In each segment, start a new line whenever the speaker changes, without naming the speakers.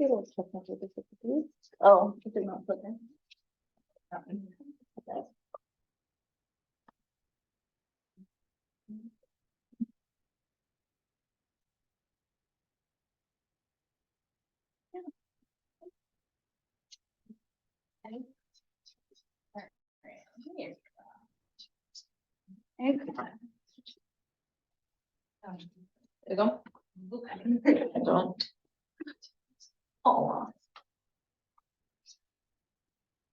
little technical difficulties. Oh, it did not put in. Okay. There you go. Don't. Oh.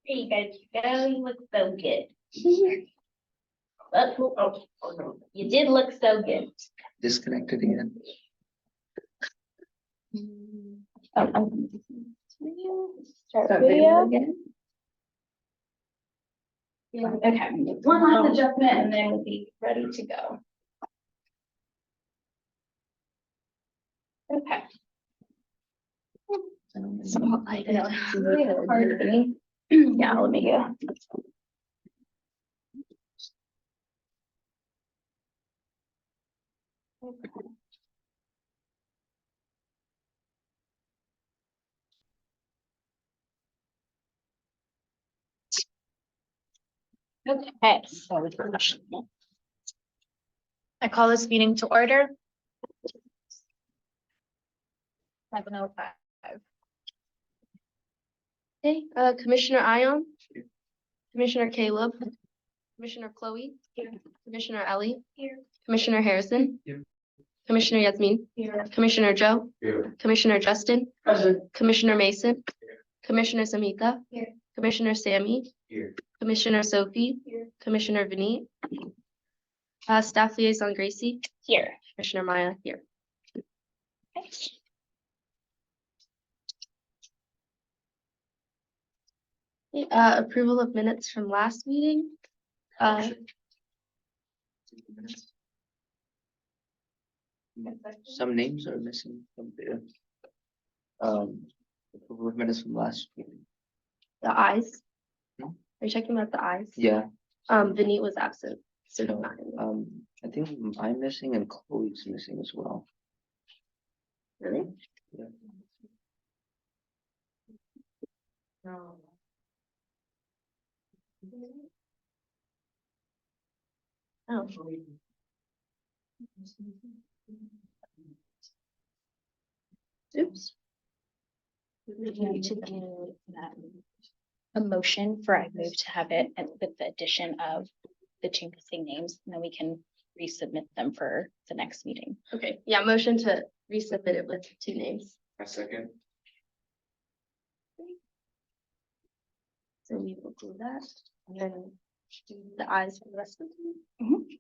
There you guys go. You look so good. Oh, no. You did look so good.
Disconnected again.
Start video
again. Okay, one last adjustment and then we'll be ready to go. Okay.
Spotlight.
I know, it's really hard for me. Yeah, let me go. Okay. I call this meeting to order. 7:05. Okay, Commissioner Ion. Commissioner Caleb. Commissioner Chloe. Here. Commissioner Ellie. Here. Commissioner Harrison.
Here.
Commissioner Yasmin.
Here.
Commissioner Joe.
Here.
Commissioner Justin.
Present.
Commissioner Mason.
Here.
Commissioner Samita.
Here.
Commissioner Sammy.
Here.
Commissioner Sophie.
Here.
Commissioner Vinny. Staff Liaison Gracie.
Here.
Commissioner Maya here. Okay, approval of minutes from last meeting.
Some names are missing from there. Approval of minutes from last meeting.
The eyes.
Hmm?
Are you checking about the eyes?
Yeah,
Vinny was absent, so not in there.
I think I'm missing and Chloe's missing as well.
Really?
Yeah.
No. Oh. Oops.
We need to do a motion for I move to have it and with the addition of the two missing names, and then we can resubmit them for the next meeting.
Okay, yeah, motion to resubmit it with two names.
A second.
So we will do that and then do the eyes for the rest of the
Mhm.
meeting.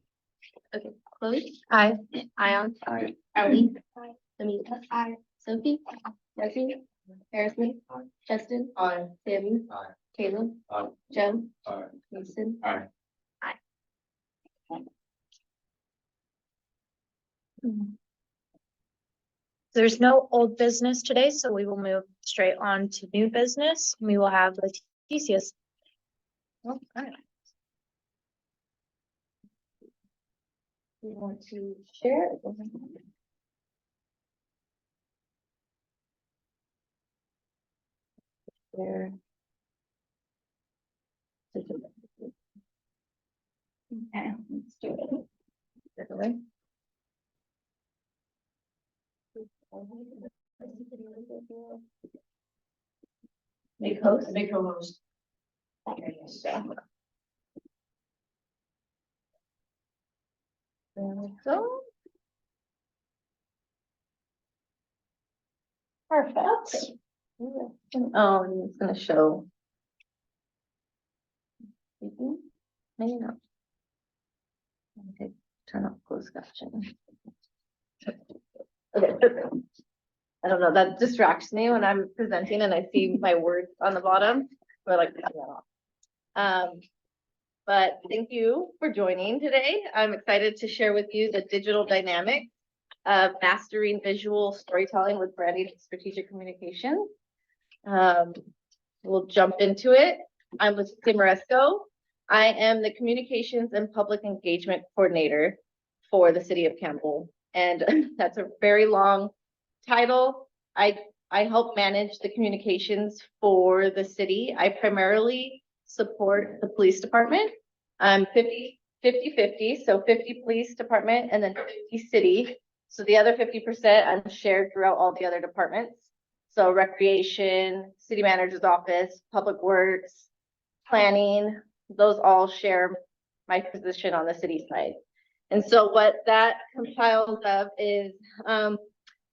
Okay, Chloe. Aye. Ion.
Aye.
Ellie. Aye. Samita. Aye. Sophie. Yasmin. Harrison. Justin.
Aye.
Sammy.
Aye.
Caleb.
Aye.
Joe.
Aye.
Mason.
Aye.
There's no old business today, so we will move straight on to new business. We will have Leticia's.
Okay. You want to share it? There.
Okay, let's do it.
That away.
Make host.
Make co-host. There we go. Perfect. Oh, and it's gonna show. Maybe not. Okay, turn off closed caption. Okay, perfect. I don't know, that distracts me when I'm presenting and I see my words on the bottom. Or like turn that off. But thank you for joining today. I'm excited to share with you the digital dynamic of mastering visual storytelling with branding and strategic communication. We'll jump into it. I'm Leticia Moresco. I am the Communications and Public Engagement Coordinator for the City of Campbell. And that's a very long title. I I help manage the communications for the city. I primarily support the police department. 50-50, so 50 police department and then 50 city. So the other 50% I'm shared throughout all the other departments. So recreation, city manager's office, public works, planning, those all share my position on the city side. And so what that compiles of is,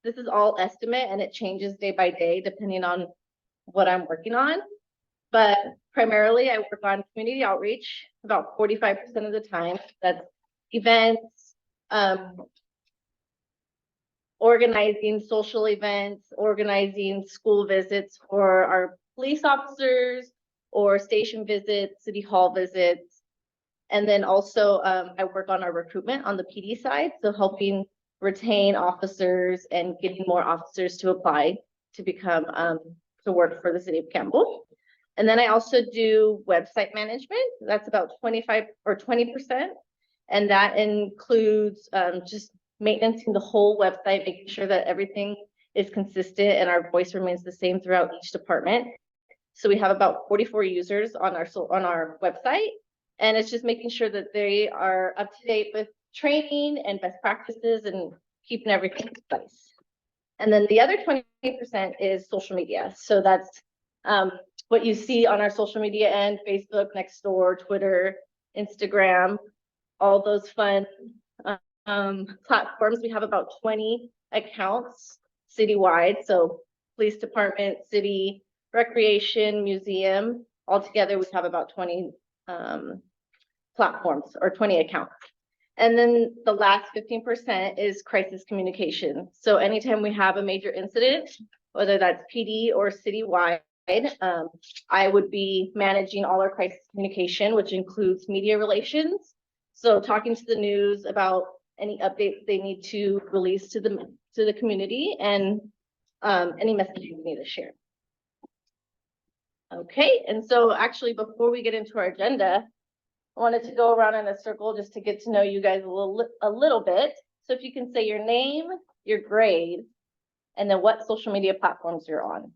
this is all estimate and it changes day by day depending on what I'm working on. But primarily I work on community outreach about 45% of the time. That's events, organizing social events, organizing school visits for our police officers or station visits, city hall visits. And then also I work on our recruitment on the PD side. So helping retain officers and getting more officers to apply to become to work for the city of Campbell. And then I also do website management. That's about 25 or 20%. And that includes just maintaining the whole website, making sure that everything is consistent and our voice remains the same throughout each department. So we have about 44 users on our website. And it's just making sure that they are up to date with training and best practices and keeping everything in place. And then the other 20% is social media. So that's what you see on our social media end, Facebook, Nextdoor, Twitter, Instagram, all those fun platforms. We have about 20 accounts citywide. So police department, city, recreation, museum, altogether we have about 20 platforms or 20 accounts. And then the last 15% is crisis communication. So anytime we have a major incident, whether that's PD or citywide, I would be managing all our crisis communication, which includes media relations. So talking to the news about any updates they need to release to the community and any messages we need to share. Okay, and so actually before we get into our agenda, I wanted to go around in a circle just to get to know you guys a little bit. So if you can say your name, your grade, and then what social media platforms you're on.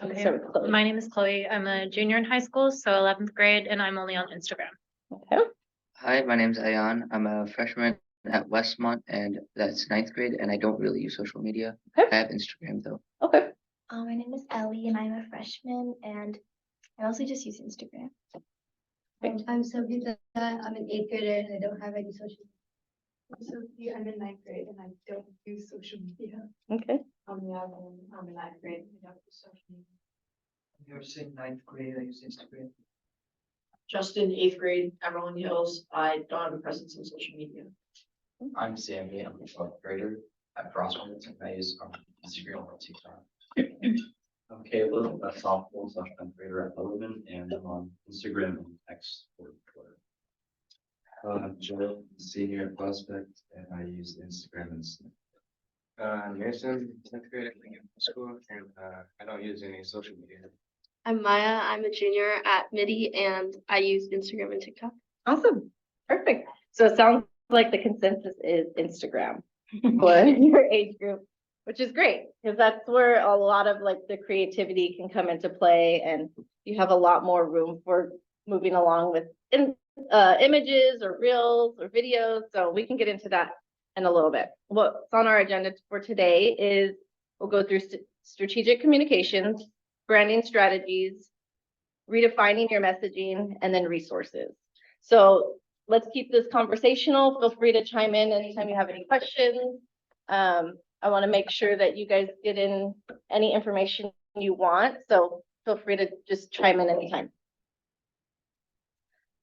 Okay,
So with Chloe.
my name is Chloe. I'm a junior in high school, so 11th grade, and I'm only on Instagram.
Okay.
Hi, my name's Ayan. I'm a freshman at Westmont and that's 9th grade and I don't really use social media.
Okay.
I have Instagram though.
Okay.
My name is Ellie and I'm a freshman and I also just use Instagram.
I'm Sophia. I'm an 8th grader and I don't have any social media.
I'm Sophia. I'm in 9th grade and I don't use social media.
Okay.
I'm in 9th grade and I don't use social media.
You're saying 9th grade, I use Instagram.
Justin, 8th grade, Everland Hills. I don't have a presence on social media.
I'm Sammy. I'm a 12th grader at Crossroads and I use Instagram and TikTok. I'm Caleb, a sophomore / 10th grader at Logan, and I'm on Instagram and X or Twitter.
I'm Joe, senior at Prospect, and I use Instagram and Snap.
Mason, 10th grade at Lincoln School, and I don't use any social media.
I'm Maya. I'm a junior at MIDI and I use Instagram and TikTok.
Awesome. Perfect. So it sounds like the consensus is Instagram for your age group, which is great because that's where a lot of like the creativity can come into play and you have a lot more room for moving along with images or reels or videos. So we can get into that in a little bit. What's on our agenda for today is we'll go through strategic communications, branding strategies, redefining your messaging, and then resources. So let's keep this conversational. Feel free to chime in anytime you have any questions. I want to make sure that you guys get in any information you want. So feel free to just chime in anytime.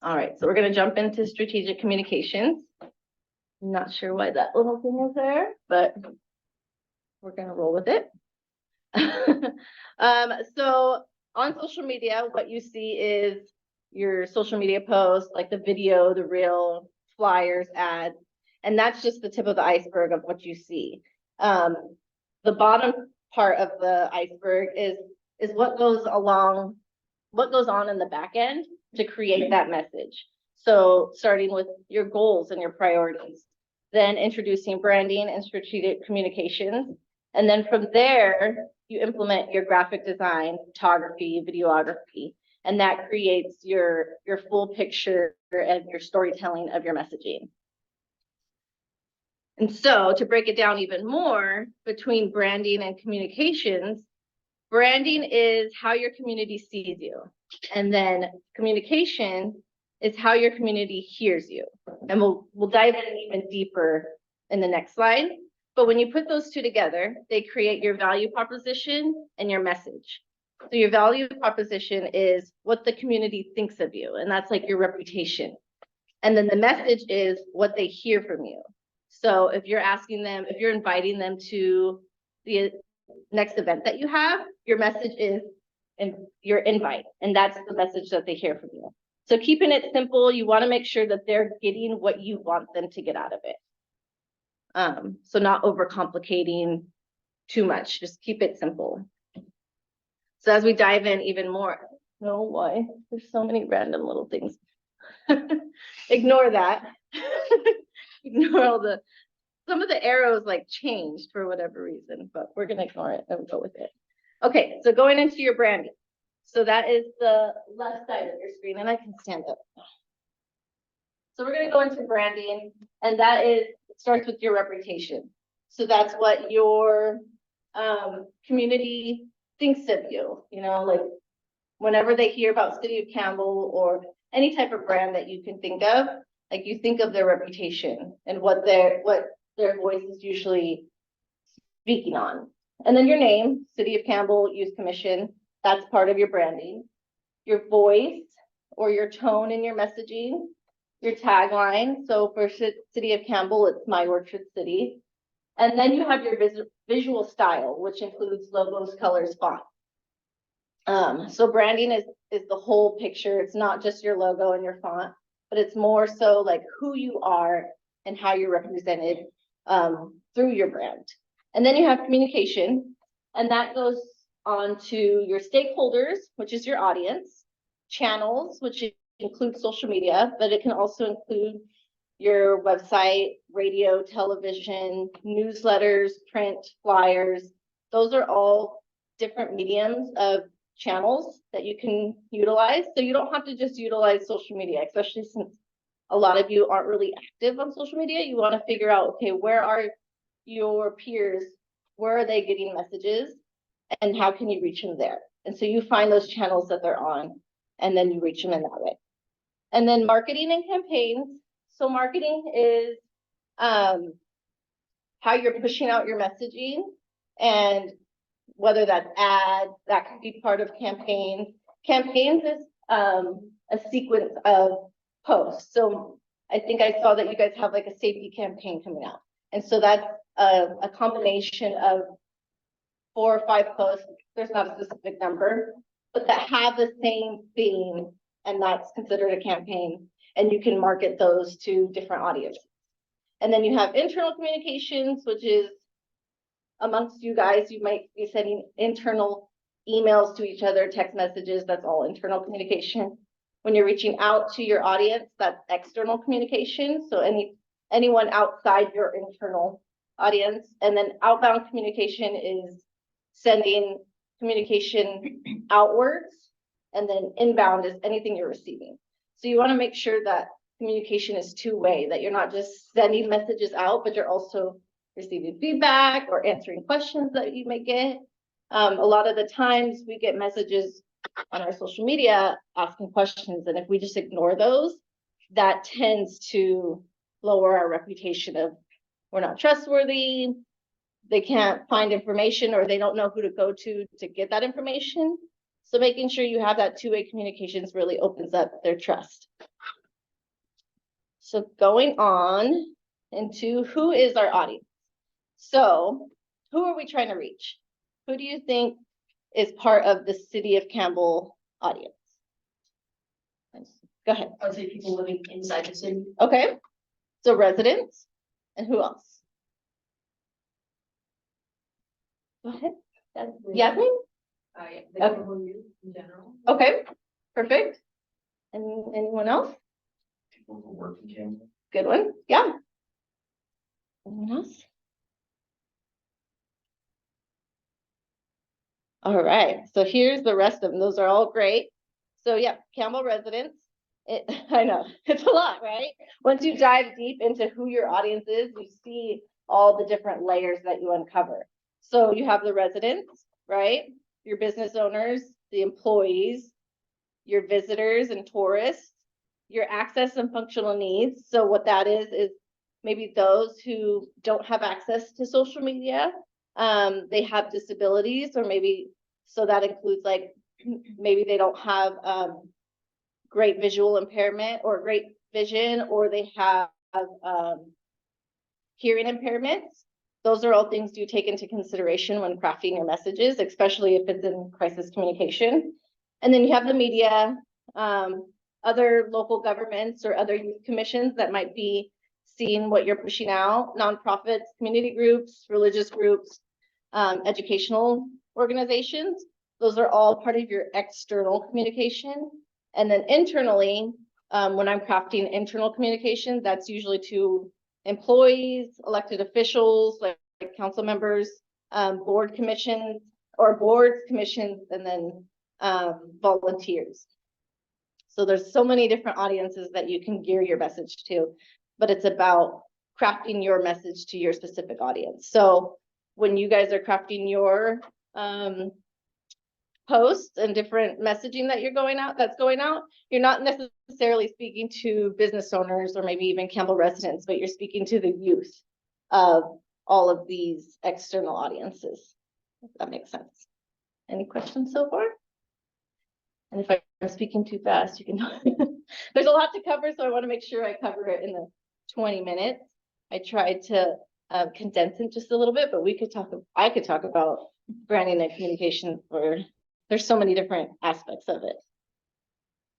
All right, so we're going to jump into strategic communications. I'm not sure why that little thing is there, but we're going to roll with it. So on social media, what you see is your social media posts, like the video, the reel, flyers, ads, and that's just the tip of the iceberg of what you see. The bottom part of the iceberg is what goes on in the back end to create that message. So starting with your goals and your priorities, then introducing branding and strategic communications, And then from there, you implement your graphic design, photography, videography, and that creates your full picture and your storytelling of your messaging. And so to break it down even more between branding and communications, branding is how your community sees you. And then communication is how your community hears you. And we'll dive in even deeper in the next slide. But when you put those two together, they create your value proposition and your message. So your value proposition is what the community thinks of you, and that's like your reputation. And then the message is what they hear from you. So if you're asking them, if you're inviting them to the next event that you have, your message is your invite, and that's the message that they hear from you. So keeping it simple, you want to make sure that they're getting what you want them to get out of it. So not overcomplicating too much, just keep it simple. So as we dive in even more, no, why? There's so many random little things. Ignore that. Ignore all some of the arrows like changed for whatever reason, but we're gonna ignore it and go with it. Okay, so going into your branding. So that is the left side of your screen, and I can stand up. So we're gonna go into branding, and that is, it starts with your reputation. So that's what your community thinks of you, you know, like whenever they hear about City of Campbell or any type of brand that you can think of, like you think of their reputation and what their voice is usually speaking on. And then your name, City of Campbell Youth Commission, that's part of your branding. Your voice or your tone in your messaging, your tagline. So for City of Campbell, it's My Orchard City. And then you have your visual style, which includes logos, colors, font. So branding is the whole picture. It's not just your logo and your font, but it's more so like who you are and how you're represented through your brand. And then you have communication, and that goes on to your stakeholders, which is your audience, channels, which includes social media, but it can also include your website, radio, television, newsletters, print, flyers. Those are all different mediums of channels that you can utilize. So you don't have to just utilize social media, especially since a lot of you aren't really active on social media. You want to figure out, okay, where are your peers? Where are they getting messages? And how can you reach them there? And so you find those channels that they're on, and then you reach them in that way. And then marketing and campaigns. So marketing is how you're pushing out your messaging, and whether that's ads, that could be part of campaigns. Campaigns is a sequence of posts. So I think I saw that you guys have like a safety campaign coming out. And so that's a combination of 4 or 5 posts. There's not a specific number, but that have the same theme, and that's considered a campaign. And you can market those to different audiences. And then you have internal communications, which is amongst you guys, you might be sending internal emails to each other, text messages, that's all internal communication. When you're reaching out to your audience, that's external communication. So anyone outside your internal audience. And then outbound communication is sending communication outwards, and then inbound is anything you're receiving. So you want to make sure that communication is two-way, that you're not just sending messages out, but you're also receiving feedback or answering questions that you may get. A lot of the times we get messages on our social media asking questions, and if we just ignore those, that tends to lower our reputation of we're not trustworthy, they can't find information, or they don't know who to go to get that information. So making sure you have that two-way communications really opens up their trust. So going on into who is our audience. So who are we trying to reach? Who do you think is part of the City of Campbell audience? Go ahead.
I would say people living inside the city.
Okay, so residents, and who else? Go ahead. Yasmin?
The Campbell youth in general.
Okay, perfect. And anyone else?
People who work in Campbell.
Good one. Yeah. Anyone else? All right, so here's the rest of them. Those are all great. So yeah, Campbell residents. I know, it's a lot, right? Once you dive deep into who your audience is, you see all the different layers that you uncover. So you have the residents, right? Your business owners, the employees, your visitors and tourists, your access and functional needs. So what that is maybe those who don't have access to social media. They have disabilities, or maybe, so that includes like, maybe they don't have great visual impairment or great vision, or they have hearing impairments. Those are all things you take into consideration when crafting your messages, especially if it's in crisis communication. And then you have the media, other local governments or other youth commissions that might be seeing what you're pushing out, nonprofits, community groups, religious groups, educational organizations. Those are all part of your external communication. And then internally, when I'm crafting internal communication, that's usually to employees, elected officials, like council members, board commissions, or boards, commissions, and then volunteers. So there's so many different audiences that you can gear your message to, but it's about crafting your message to your specific audience. So when you guys are crafting your posts and different messaging that that's going out, you're not necessarily speaking to business owners or maybe even Campbell residents, but you're speaking to the youth of all of these external audiences, if that makes sense. Any questions so far? And if I'm speaking too fast, you can, there's a lot to cover, so I want to make sure I cover it in the 20 minutes. I tried to condense it just a little bit, but I could talk about branding and communication there's so many different aspects of it.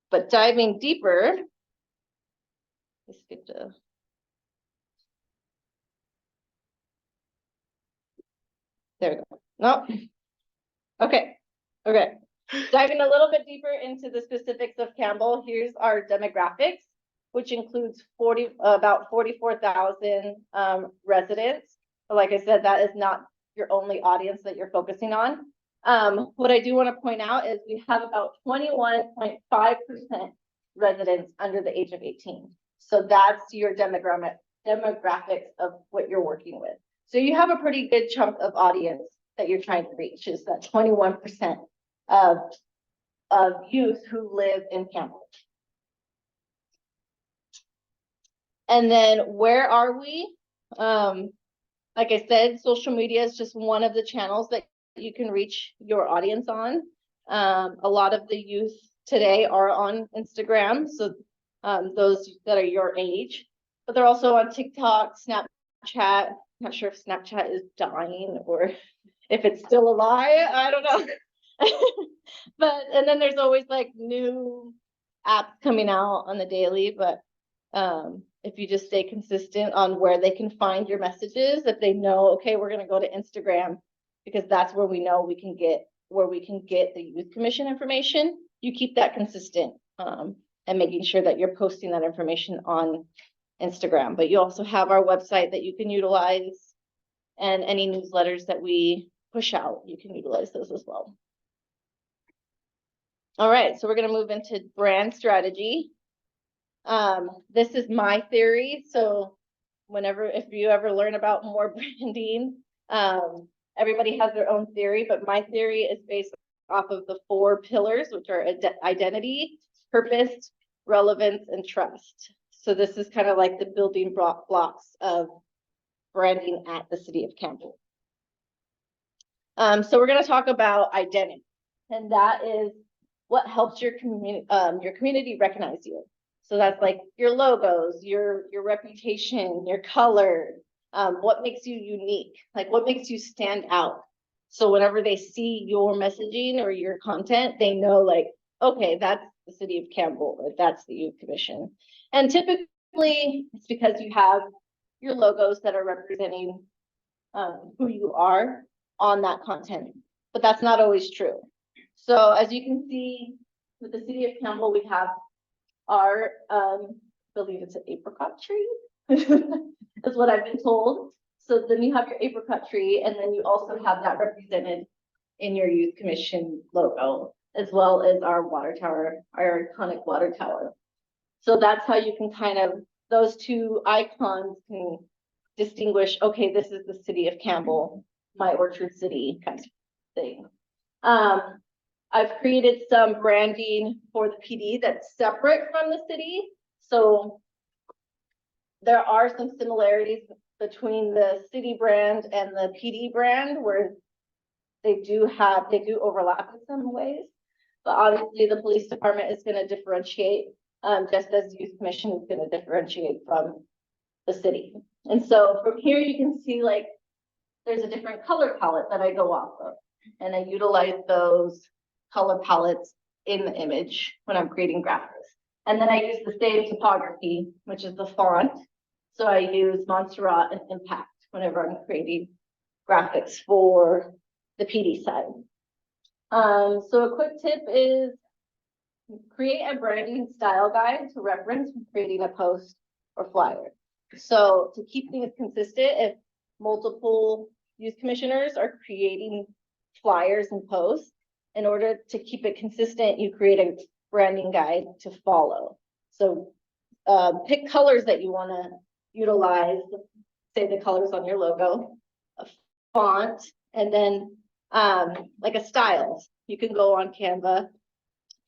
But diving deeper, I skipped there we go. No. Okay. Diving a little bit deeper into the specifics of Campbell, here's our demographics, which includes about 44,000 residents. But like I said, that is not your only audience that you're focusing on. What I do want to point out is we have about 21.5% residents under the age of 18. So that's your demographics of what you're working with. So you have a pretty good chunk of audience that you're trying to reach, is that 21% of youth who live in Campbell. And then where are we? Like I said, social media is just one of the channels that you can reach your audience on. A lot of the youth today are on Instagram, so those that are your age, but they're also on TikTok, Snapchat. I'm not sure if Snapchat is dying or if it's still alive, I don't know. And then there's always like new apps coming out on the daily, but if you just stay consistent on where they can find your messages, if they know, okay, we're going to go to Instagram because that's where we know we can get the youth commission information, you keep that consistent and making sure that you're posting that information on Instagram. But you also have our website that you can utilize, and any newsletters that we push out, you can utilize those as well. All right, so we're going to move into brand strategy. This is my theory. So if you ever learn about more branding, everybody has their own theory, but my theory is based off of the 4 pillars, which are identity, purpose, relevance, and trust. So this is kind of like the building blocks of branding at the city of Campbell. So we're going to talk about identity, and that is what helps your community recognize you. So that's like your logos, your reputation, your color, what makes you unique, like what makes you stand out. So whenever they see your messaging or your content, they know like, okay, that's the city of Campbell, or that's the youth commission. And typically it's because you have your logos that are representing who you are on that content, but that's not always true. So as you can see with the city of Campbell, we have our, I believe it's an apricot tree, is what I've been told. So then you have your apricot tree, and then you also have that represented in your youth commission logo, as well as our water tower, our iconic water tower. So that's how you can kind of, those two icons can distinguish, okay, this is the city of Campbell, my Orchard City kind of thing. I've created some branding for the PD that's separate from the city. So there are some similarities between the city brand and the PD brand where they do overlap in some ways. But obviously the police department is going to differentiate, just as youth commission is going to differentiate from the city. And so from here you can see like there's a different color palette that I go off of, and I utilize those color palettes in the image when I'm creating graphics. And then I use the same typography, which is the font. So I use Montserrat and Impact whenever I'm creating graphics for the PD side. So a quick tip is create a branding style guide to reference when creating a post or flyer. So to keep things consistent, if multiple youth commissioners are creating flyers and posts, in order to keep it consistent, you create a branding guide to follow. So pick colors that you want to utilize, say the colors on your logo, a font, and then like a style. You can go on Canva,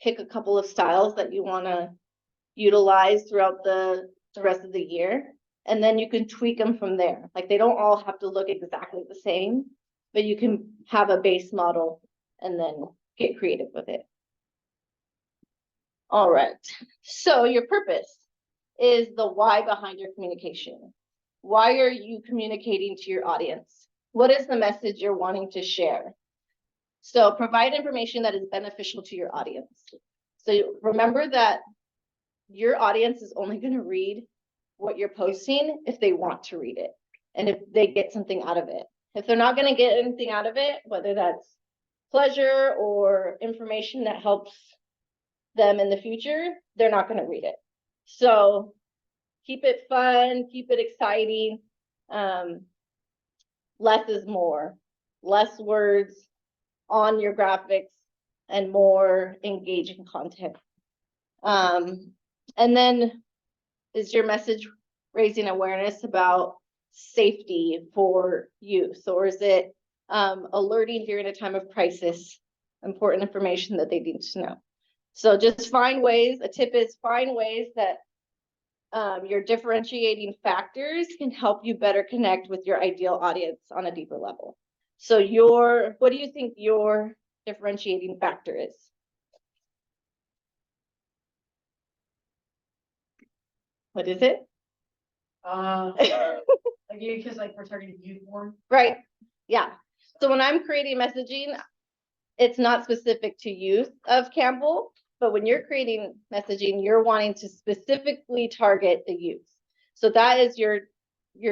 pick a couple of styles that you want to utilize throughout the rest of the year, and then you can tweak them from there. Like they don't all have to look exactly the same, but you can have a base model and then get creative with it. All right, so your purpose is the why behind your communication. Why are you communicating to your audience? What is the message you're wanting to share? So provide information that is beneficial to your audience. So remember that your audience is only going to read what you're posting if they want to read it and if they get something out of it. If they're not going to get anything out of it, whether that's pleasure or information that helps them in the future, they're not going to read it. So keep it fun, keep it exciting. Less is more. Less words on your graphics and more engaging content. And then is your message raising awareness about safety for youth, or is it alerting during a time of crisis, important information that they need to know? So just find ways, a tip is find ways that your differentiating factors can help you better connect with your ideal audience on a deeper level. So what do you think your differentiating factor is? What is it?
Again, because like we're targeting youth more.
Right, yeah. So when I'm creating messaging, it's not specific to youth of Campbell, but when you're creating messaging, you're wanting to specifically target the youth. So that is your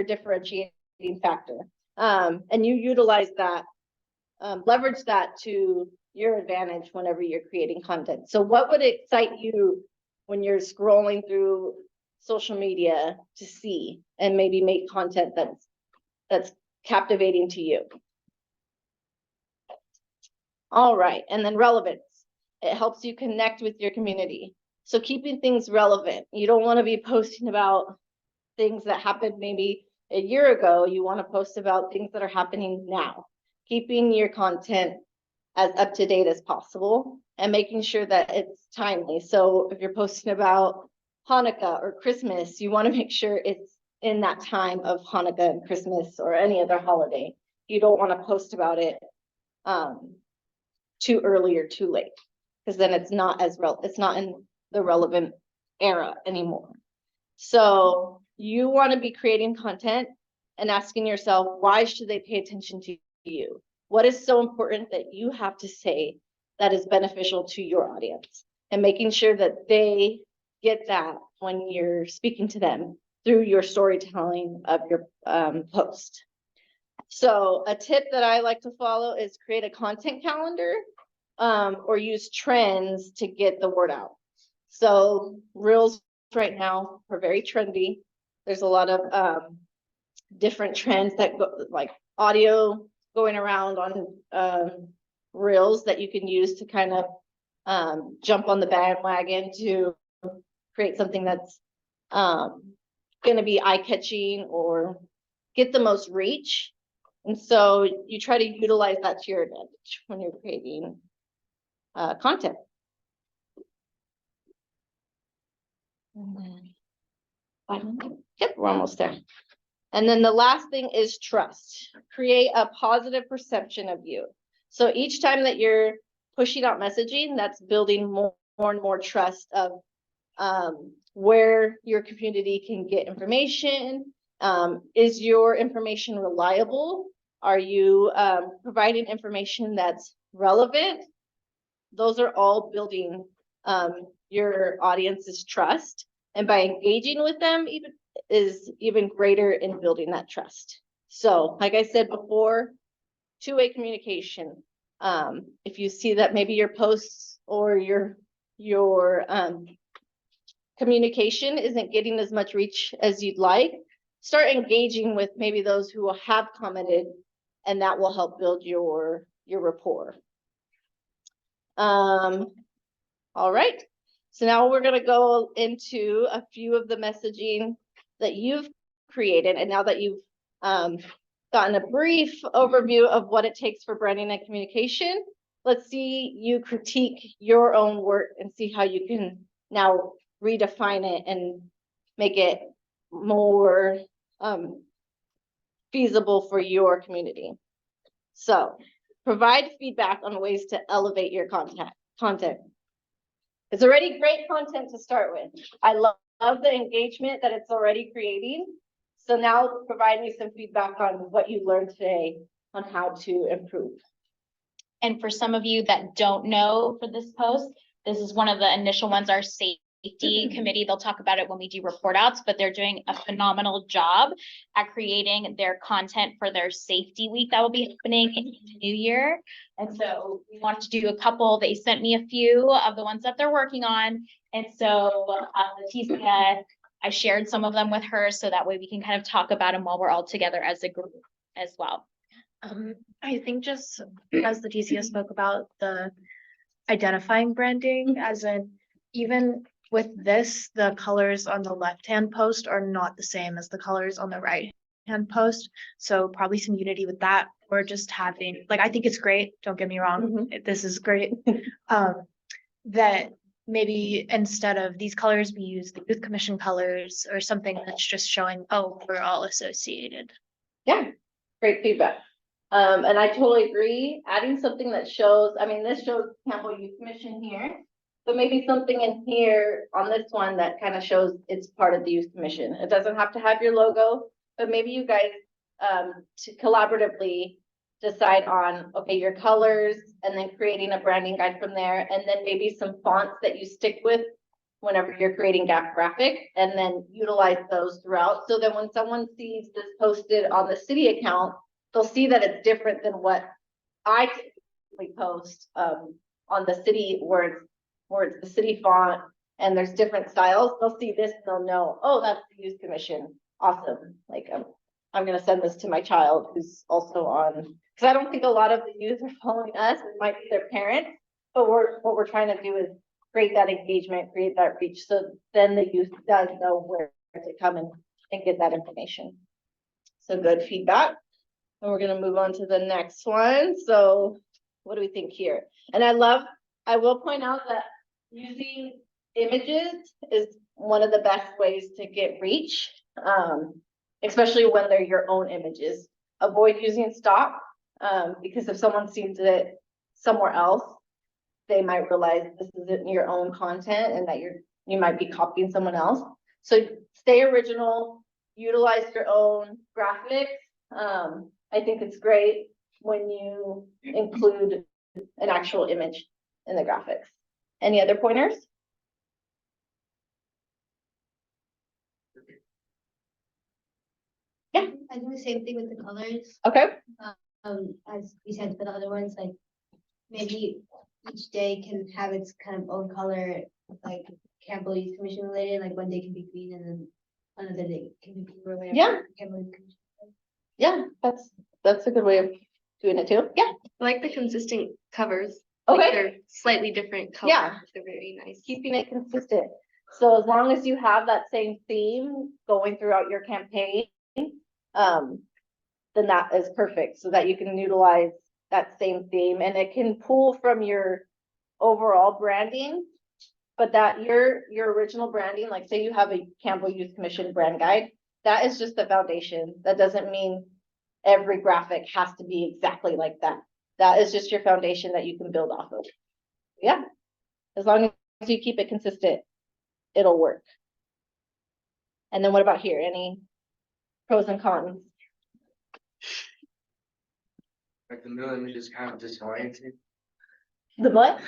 differentiating factor. And you utilize that, leverage that to your advantage whenever you're creating content. So what would excite you when you're scrolling through social media to see and maybe make content that's captivating to you? All right, and then relevance. It helps you connect with your community. So keeping things relevant. You don't want to be posting about things that happened maybe a year ago. You want to post about things that are happening now. Keeping your content as up to date as possible and making sure that it's timely. So if you're posting about Hanukkah or Christmas, you want to make sure it's in that time of Hanukkah and Christmas or any other holiday. You don't want to post about it too early or too late, because then it's not it's not in the relevant era anymore. So you want to be creating content and asking yourself, why should they pay attention to you? What is so important that you have to say that is beneficial to your audience, and making sure that they get that when you're speaking to them through your storytelling of your post. So a tip that I like to follow is create a content calendar or use trends to get the word out. So reels right now are very trendy. There's a lot of different trends that go, like audio going around on reels that you can use to kind of jump on the bandwagon to create something that's going to be eye-catching or get the most reach. And so you try to utilize that to your advantage when you're creating content. And then, yep, we're almost there. And then the last thing is trust. Create a positive perception of you. So each time that you're pushing out messaging, that's building more and more trust of where your community can get information. Is your information reliable? Are you providing information that's relevant? Those are all building your audience's trust. And by engaging with them is even greater in building that trust. So like I said before, two-way communication. If you see that maybe your posts or your communication isn't getting as much reach as you'd like, start engaging with maybe those who have commented, and that will help build your rapport. All right, so now we're going to go into a few of the messaging that you've created, and now that you've gotten a brief overview of what it takes for branding and communication, let's see you critique your own work and see how you can now redefine it and make it more feasible for your community. So provide feedback on ways to elevate your content. It's already great content to start with. I love the engagement that it's already creating. So now provide me some feedback on what you learned today on how to improve.
And for some of you that don't know for this post, this is one of the initial ones, our safety committee. They'll talk about it when we do report outs, but they're doing a phenomenal job at creating their content for their safety week that will be happening in the new year. And so we wanted to do a couple. They sent me a few of the ones that they're working on. And so Leticia, I shared some of them with her so that way we can kind of talk about them while we're all together as a group as well.
I think just as Leticia spoke about the identifying branding, as in even with this, the colors on the left-hand post are not the same as the colors on the right-hand post. So probably some unity with that, or just having, like, I think it's great. Don't get me wrong. This is great. That maybe instead of these colors, we use the youth commission colors or something that's just showing, oh, we're all associated.
Yeah, great feedback. And I totally agree. Adding something that shows, I mean, this shows Campbell Youth Commission here, but maybe something in here on this one that kind of shows it's part of the Youth Commission. It doesn't have to have your logo, but maybe you guys to collaboratively decide on, okay, your colors, and then creating a branding guide from there, and then maybe some fonts that you stick with whenever you're creating graphic, and then utilize those throughout. So that when someone sees this posted on the city account, they'll see that it's different than what I typically post on the city where it's the city font and there's different styles. They'll see this and they'll know, oh, that's the Youth Commission. Awesome. Like I'm going to send this to my child who's also on, because I don't think a lot of the youth are following us. It might be their parents, but what we're trying to do is create that engagement, create that reach. So then the youth does know where to come and get that information. So good feedback. And we're going to move on to the next one. So what do we think here? And I will point out that using images is one of the best ways to get reach, especially when they're your own images. Avoid using stock, because if someone sees it somewhere else, they might realize this isn't your own content and that you might be copying someone else. So stay original, utilize your own graphics. I think it's great when you include an actual image in the graphics. Any other pointers? Yeah.
I do the same thing with the colors.
Okay.
As we said for the other ones, like maybe each day can have its kind of own color, like Campbell Youth Commission related, like one day can be green and then another day can be blue or whatever.
Yeah.
Campbell Youth Commission.
Yeah, that's a good way of doing it too. Yeah.
I like the consistent covers. Like
Okay,
they're slightly different colors.
Yeah.
They're very nice.
keeping it consistent. So as long as you have that same theme going throughout your campaign, then that is perfect, so that you can utilize that same theme, and it can pull from your overall branding. But that your original branding, like say you have a Campbell Youth Commission brand guide, that is just the foundation. That doesn't mean every graphic has to be exactly like that. That is just your foundation that you can build off of. Yeah, as long as you keep it consistent, it'll work. And then what about here? Any pros and cons?
Like the middle image is kind of disorienting.
The what?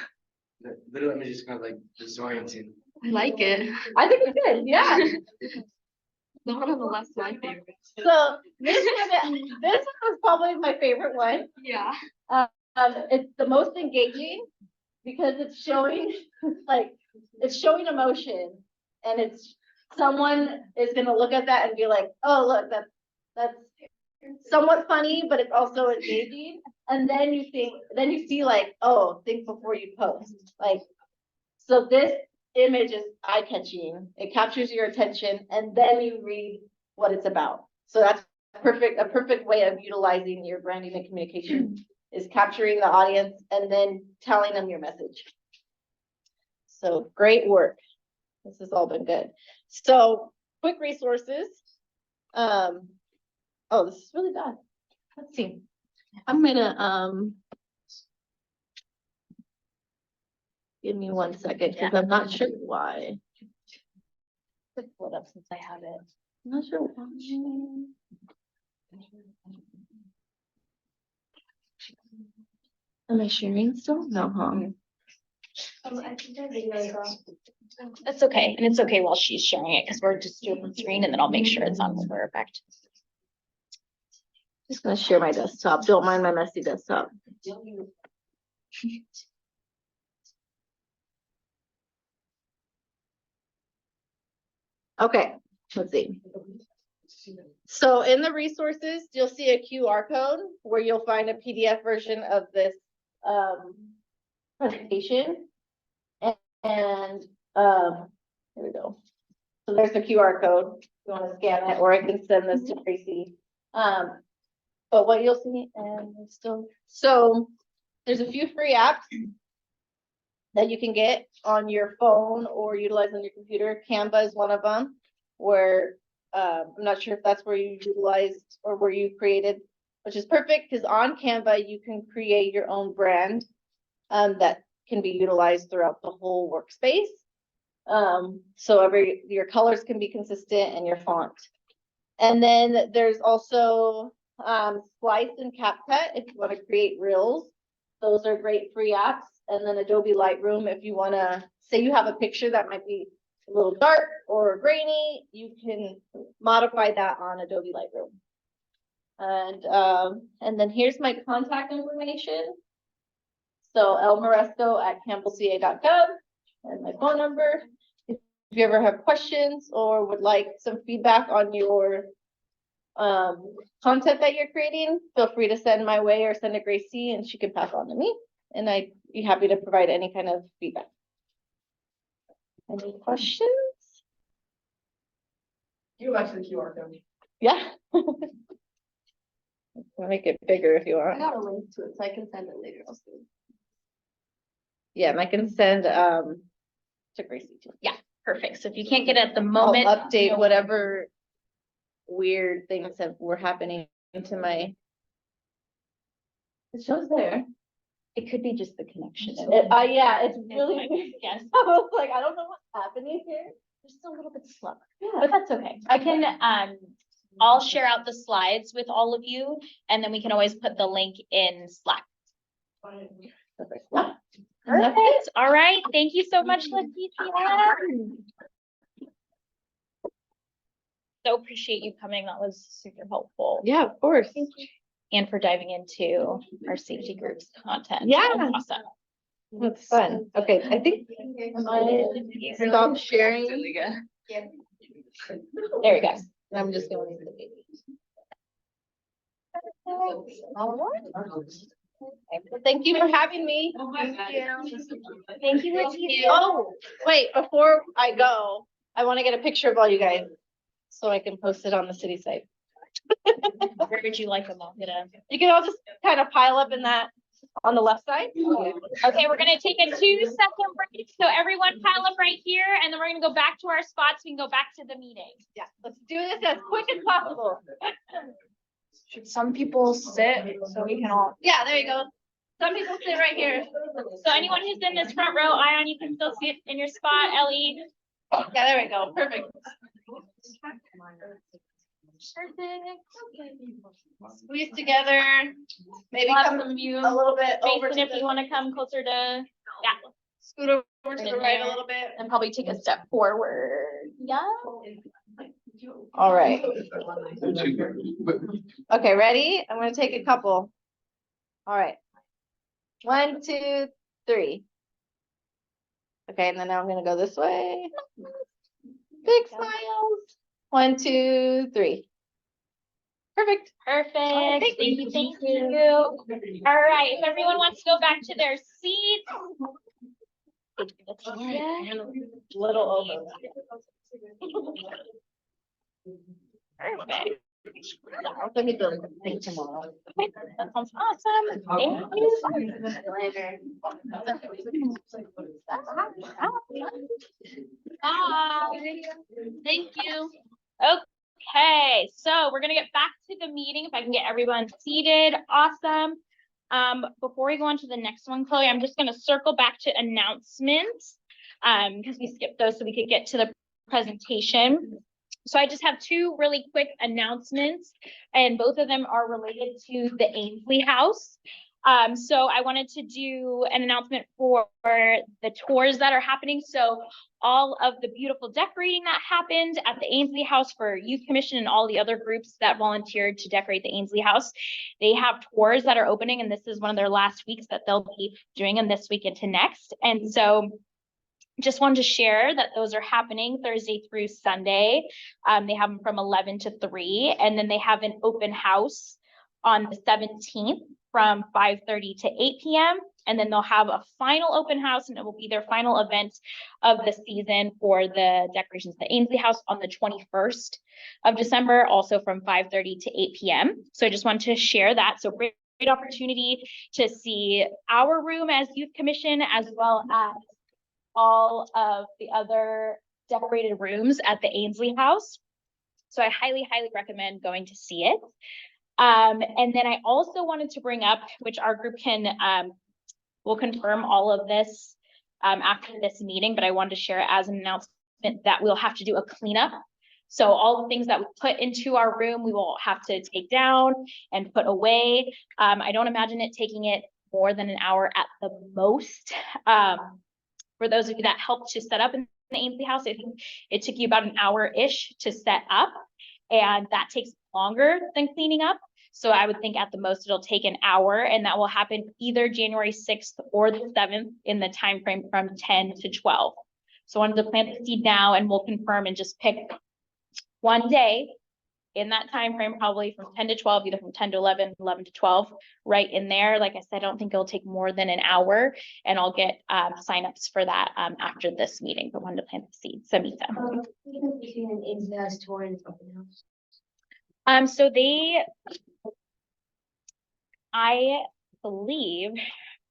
The middle image is kind of like disorienting.
I like it.
I think it's good, yeah.
The one on the left's my favorite.
So this was probably my favorite one.
Yeah.
It's the most engaging because it's showing showing emotion, and it's someone is gonna look at that and be like, oh, look, that's somewhat funny, but it's also engaging. And then you see like, oh, think before you post. Like, so this image is eye-catching, it captures your attention, and then you read what it's about. So that's a perfect way of utilizing your branding and communication is capturing the audience and then telling them your message. So great work. This has all been good. So quick resources. Oh, this is really bad. Let's see. I'm gonna give me 1 second because I'm not sure why.
Quick pull it up since I have it.
I'm not sure why. Am I sharing still? No, huh?
I think our video is off.
That's okay, and it's okay while she's sharing it, because we're just doing the screen, and then I'll make sure it's on for effect.
Just gonna share my desktop. Don't mind my messy desktop. Okay, let's see. So in the resources, you'll see a QR code where you'll find a PDF version of this presentation. And here we go. So there's the QR code. You want to scan it, or I can send this to Tracy. But what you'll see, and so there's a few free apps that you can get on your phone or utilize on your computer. Canva is one of them, where I'm not sure if that's where you utilized or where you created, which is perfect because on Canva you can create your own brand that can be utilized throughout the whole workspace. So your colors can be consistent and your font. And then there's also Splice and CapCut if you want to create reels. Those are great free apps. And then Adobe Lightroom if you want to say you have a picture that might be a little dark or grainy, you can modify that on Adobe Lightroom. And then here's my contact information. So lmoresco@campbellca.gov and my phone number. If you ever have questions or would like some feedback on your content that you're creating, feel free to send my way or send to Gracie and she can pass on to me. And I'd be happy to provide any kind of feedback. Any questions?
You go back to the QR code.
Yeah. I'll make it bigger if you
I
want.
got a link to it, so I can send it later also.
Yeah, and I can send to Gracie too.
Yeah, perfect. So if you can't get it at the
I'll
moment.
update whatever weird things that were happening to my. It shows there.
It could be just the connection.
Yeah, it's really weird.
Yes,
I was like, I don't know what's happening here.
just a little bit slow,
Yeah.
but that's okay. I can, I'll share out the slides with all of you, and then we can always put the link in Slack.
Perfect.
Perfect. All right. Thank you so much, Leticia. So appreciate you coming. That was super helpful.
Yeah, of course.
And for diving into our safety group's content.
Yeah.
That was awesome.
That's fun. Okay, I think I stop sharing.
There you go.
I'm just going to the baby. All right. Well, thank you for having me.
Thank you, Leticia.
Oh, wait, before I go, I want to get a picture of all you guys so I can post it on the city site.
Where would you like them all?
You can all just kind of pile up in that on the left side.
Okay, we're gonna take a 2-second break. So everyone pile up right here and then we're gonna go back to our spots. We can go back to the meeting.
Yeah, let's do this as quick as possible.
Should some people sit so we can all?
Yeah, there you go. Some people sit right here.
So anyone who's in this front row, Ion, you can still see it in your spot. Ellie.
Yeah, there we go. Perfect. Squeeze together. Maybe
We'll have
come
some of you
a little bit over
facing
to
if you
the,
want to come closer to, yeah,
scoot over to
in
the right a
there.
little bit.
and probably take a step forward. Yeah.
All right. Okay, ready? I'm gonna take a couple. All right. 1, 2, 3. Okay, and then now I'm gonna go this way. Big smiles. 1, 2, 3. Perfect.
Perfect.
right,
Thank you. Thank you. All right. If everyone wants to go back to their seats.
Little over.
Perfect.
Let me build a thing tomorrow.
That sounds awesome. Thank you. Bye. Thank you. Okay, so we're gonna get back to the meeting. If I can get everyone seated, awesome. Before we go on to the next one, Chloe, I'm just gonna circle back to announcements. Because we skipped those so we could get to the presentation. So I just have 2 really quick announcements, and both of them are related to the Ainsley House. So I wanted to do an announcement for the tours that are happening. So all of the beautiful decorating that happened at the Ainsley House for Youth Commission and all the other groups that volunteered to decorate the Ainsley House, they have tours that are opening, and this is one of their last weeks that they'll be doing them this week into next. And so just wanted to share that those are happening Thursday through Sunday. They have them from 11 to 3, and then they have an open house on the 17th from 5:30 to 8 p.m. And then they'll have a final open house, and it will be their final event of the season for the decorations of the Ainsley House on the 21st of December, also from 5:30 to 8 p.m. So I just wanted to share that. So great opportunity to see our room as Youth Commission, as well as all of the other decorated rooms at the Ainsley House. So I highly, highly recommend going to see it. And then I also wanted to bring up, which our group will confirm all of this after this meeting, but I wanted to share it as an announcement that we'll have to do a cleanup. So all the things that we put into our room, we will have to take down and put away. I don't imagine it taking it more than an hour at the most. For those of you that helped to set up in the Ainsley House, I think it took you about an hour-ish to set up, and that takes longer than cleaning up. So I would think at the most it'll take an hour, and that will happen either January 6th or the 7th in the time frame from 10 to 12. So I wanted to plant the seed now, and we'll confirm and just pick one day in that time frame, probably from 10 to 12, either from 10 to 11, 11 to 12, right in there. Like I said, I don't think it'll take more than an hour, and I'll get signups for that after this meeting, but wanted to plant the seed. Samita.
Between an Ainsley House tour and open house.
So I believe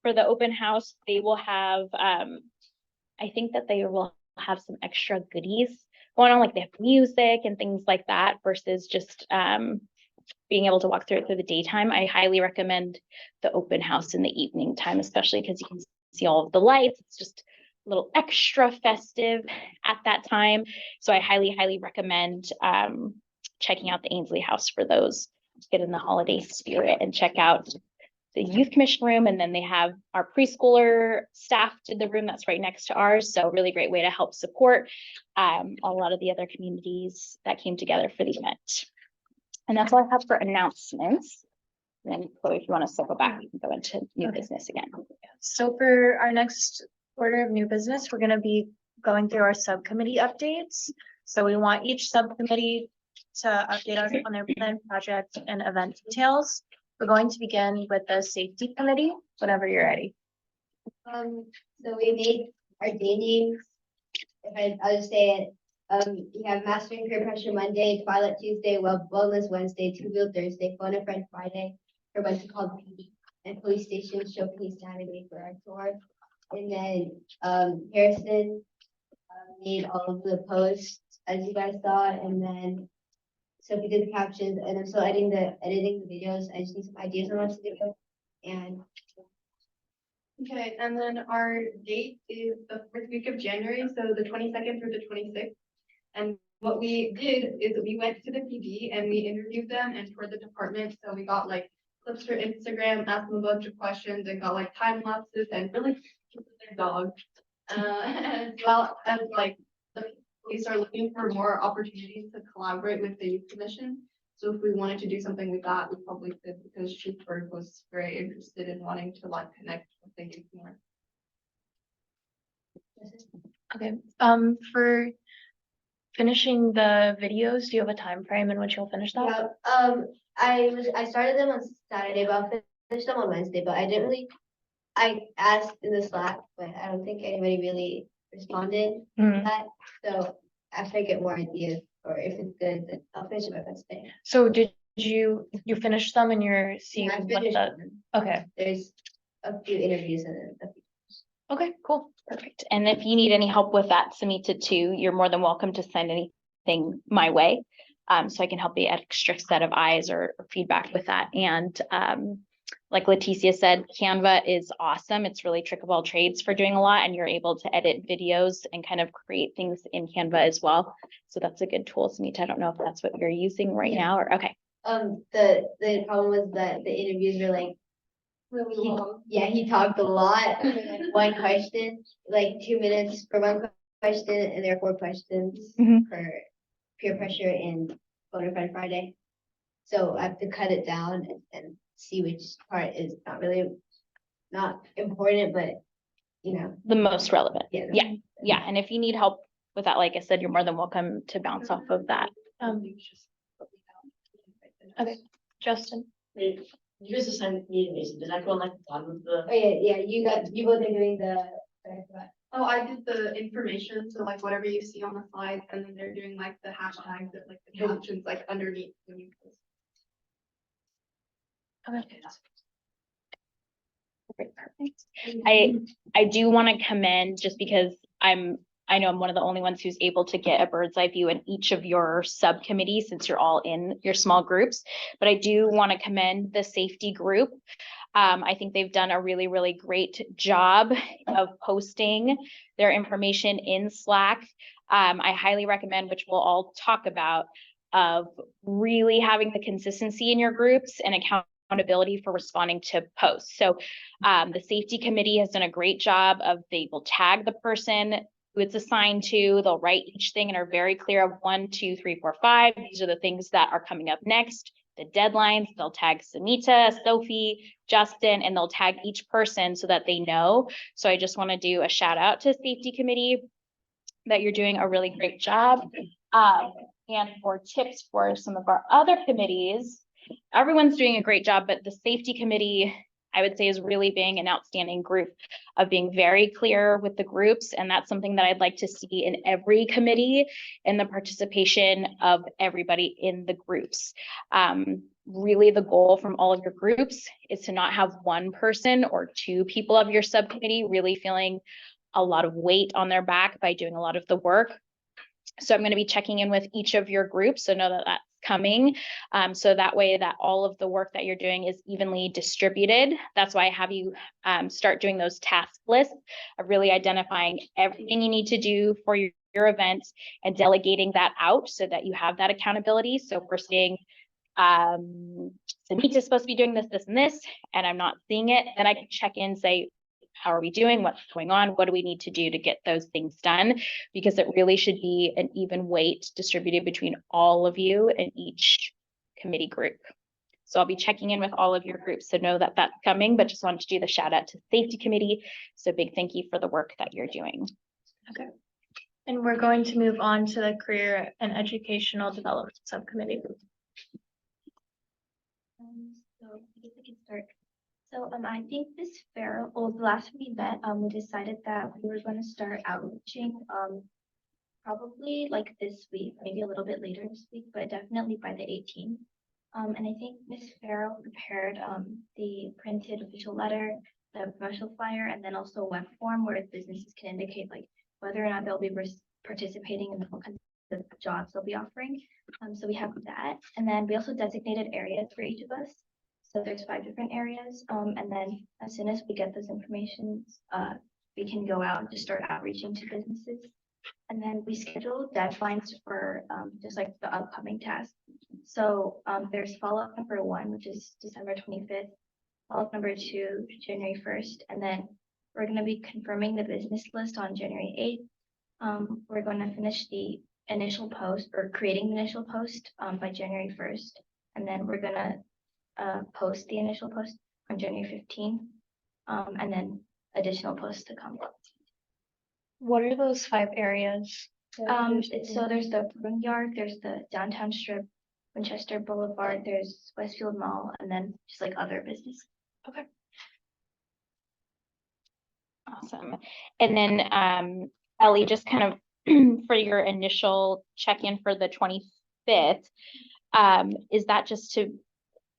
for the open house, they will have, I think that they will have some extra goodies going on, like they have music and things like that versus just being able to walk through it through the daytime. I highly recommend the open house in the evening time, especially because you can see all of the lights. It's just a little extra festive at that time. So I highly, highly recommend checking out the Ainsley House for those. Get in the holiday spirit and check out the Youth Commission room, and then they have our preschooler staff to the room that's right next to ours. So really great way to help support a lot of the other communities that came together for the event. And that's all I have for announcements. And then Chloe, if you want to circle back, you can go into new business again.
So for our next order of new business, we're gonna be going through our subcommittee updates. So we want each subcommittee to update us on their plan, project, and event details. We're going to begin with the safety committee, whenever you're ready.
So we made our day names. I'll just say it. We have Mastering Peer Pressure Monday, Twilight Tuesday, Wellness Wednesday, Two Wheel Thursday, Phone a Friend Friday, for what's called PD, and Police Station Showcase Saturday for our tour. And then Harrison made all of the posts as you guys saw, and then Sophie did the captions, and I'm still editing the videos. I just need some ideas on what to do. And
Okay, and then our date is the first week of January, so the 22nd through the 26th. And what we did is we went to the PD and we interviewed them and toured the department. So we got like clips for Instagram, asked them a bunch of questions, and got like time lapses and really cute with their dog. As well as like the police are looking for more opportunities to collaborate with the youth commission. So if we wanted to do something with that, we probably could, because Chief Bird was very interested in wanting to like connect with the youth more.
Okay, for finishing the videos, do you have a time frame in which you'll finish that?
yeah, I started them on Saturday, but I'll finish them on Wednesday. But I didn't really. I asked in the Slack, but I don't think anybody really responded to that. So after I get more ideas, or if it's good, then I'll finish it by Wednesday.
So did you finish them and you're seeing
Yeah, I
what
finished
the,
them.
okay,
There's a few interviews and then
okay, cool.
Perfect. And if you need any help with that, Samita too, you're more than welcome to send anything my way. So I can help you extra set of eyes or feedback with that. And like Leticia said, Canva is awesome. It's really trick of all trades for doing a lot, and you're able to edit videos and kind of create things in Canva as well. So that's a good tool, Samita. I don't know if that's what you're using right now or okay.
the problem was that the interviews were like really long. Yeah, he talked a lot. One question, like 2 minutes for one question, and there are 4 questions per peer pressure and Phone a Friend Friday. So I have to cut it down and see which part is not important, but you know,
The most relevant.
yeah.
Yeah. And if you need help with that, like I said, you're more than welcome to bounce off of that.
Okay, Justin.
You guys assigned me amazing. Did I go on like the bottom of the?
Oh yeah, you both are doing the.
Oh, I did the information, so like whatever you see on the slide, and then they're doing like the hashtags that like the captions like underneath when you post.
Okay.
Perfect. I do want to commend, just because I know I'm one of the only ones who's able to get a bird's eye view in each of your subcommittees since you're all in your small groups, but I do want to commend the safety group. I think they've done a really, really great job of posting their information in Slack. I highly recommend, which we'll all talk about, of really having the consistency in your groups and accountability for responding to posts. So the safety committee has done a great job of they will tag the person who it's assigned to. They'll write each thing and are very clear of 1, 2, 3, 4, 5. These are the things that are coming up next. The deadlines, they'll tag Samita, Sophie, Justin, and they'll tag each person so that they know. So I just want to do a shout out to safety committee that you're doing a really great job. And for tips for some of our other committees, everyone's doing a great job, but the safety committee, I would say, is really being an outstanding group of being very clear with the groups. And that's something that I'd like to see in every committee, and the participation of everybody in the groups. Really the goal from all of your groups is to not have one person or 2 people of your subcommittee really feeling a lot of weight on their back by doing a lot of the work. So I'm going to be checking in with each of your groups, so know that that's coming. So that way that all of the work that you're doing is evenly distributed. That's why I have you start doing those task lists of really identifying everything you need to do for your event and delegating that out so that you have that accountability. So if we're seeing Samita's supposed to be doing this, this, and this, and I'm not seeing it, then I can check in, say, how are we doing? What's going on? What do we need to do to get those things done? Because it really should be an even weight distributed between all of you in each committee group. So I'll be checking in with all of your groups to know that that's coming, but just wanted to do the shout out to the safety committee. So big thank you for the work that you're doing.
Okay. And we're going to move on to the career and educational development subcommittee.
So
I guess I can start. So, I think Miss Farrell, well, the last we met, we decided that we were gonna start outreaching, probably like this week, maybe a little bit later this week, but definitely by the 18th. And I think Miss Farrell prepared, the printed official letter, the promotional flyer, and then also a web form where businesses can indicate like whether or not they'll be participating in the full kinds of jobs they'll be offering. So we have that, and then we also designated areas for each of us. So there's 5 different areas, and then as soon as we get those informations, we can go out and just start outreaching to businesses. And then we schedule deadlines for, just like the upcoming tasks. So, there's follow-up number 1, which is December 25th, follow-up number 2, January 1st, and then we're gonna be confirming the business list on January 8th. We're gonna finish the initial post or creating the initial post, by January 1st, and then we're gonna post the initial post on January 15th, and then additional posts to come.
What are those 5 areas?
So there's the Brewing Yard, there's the downtown strip, Winchester Boulevard, there's Westfield Mall, and then just like other business.
Awesome. And then, Ellie, just kind of for your initial check-in for the 25th, is that just to,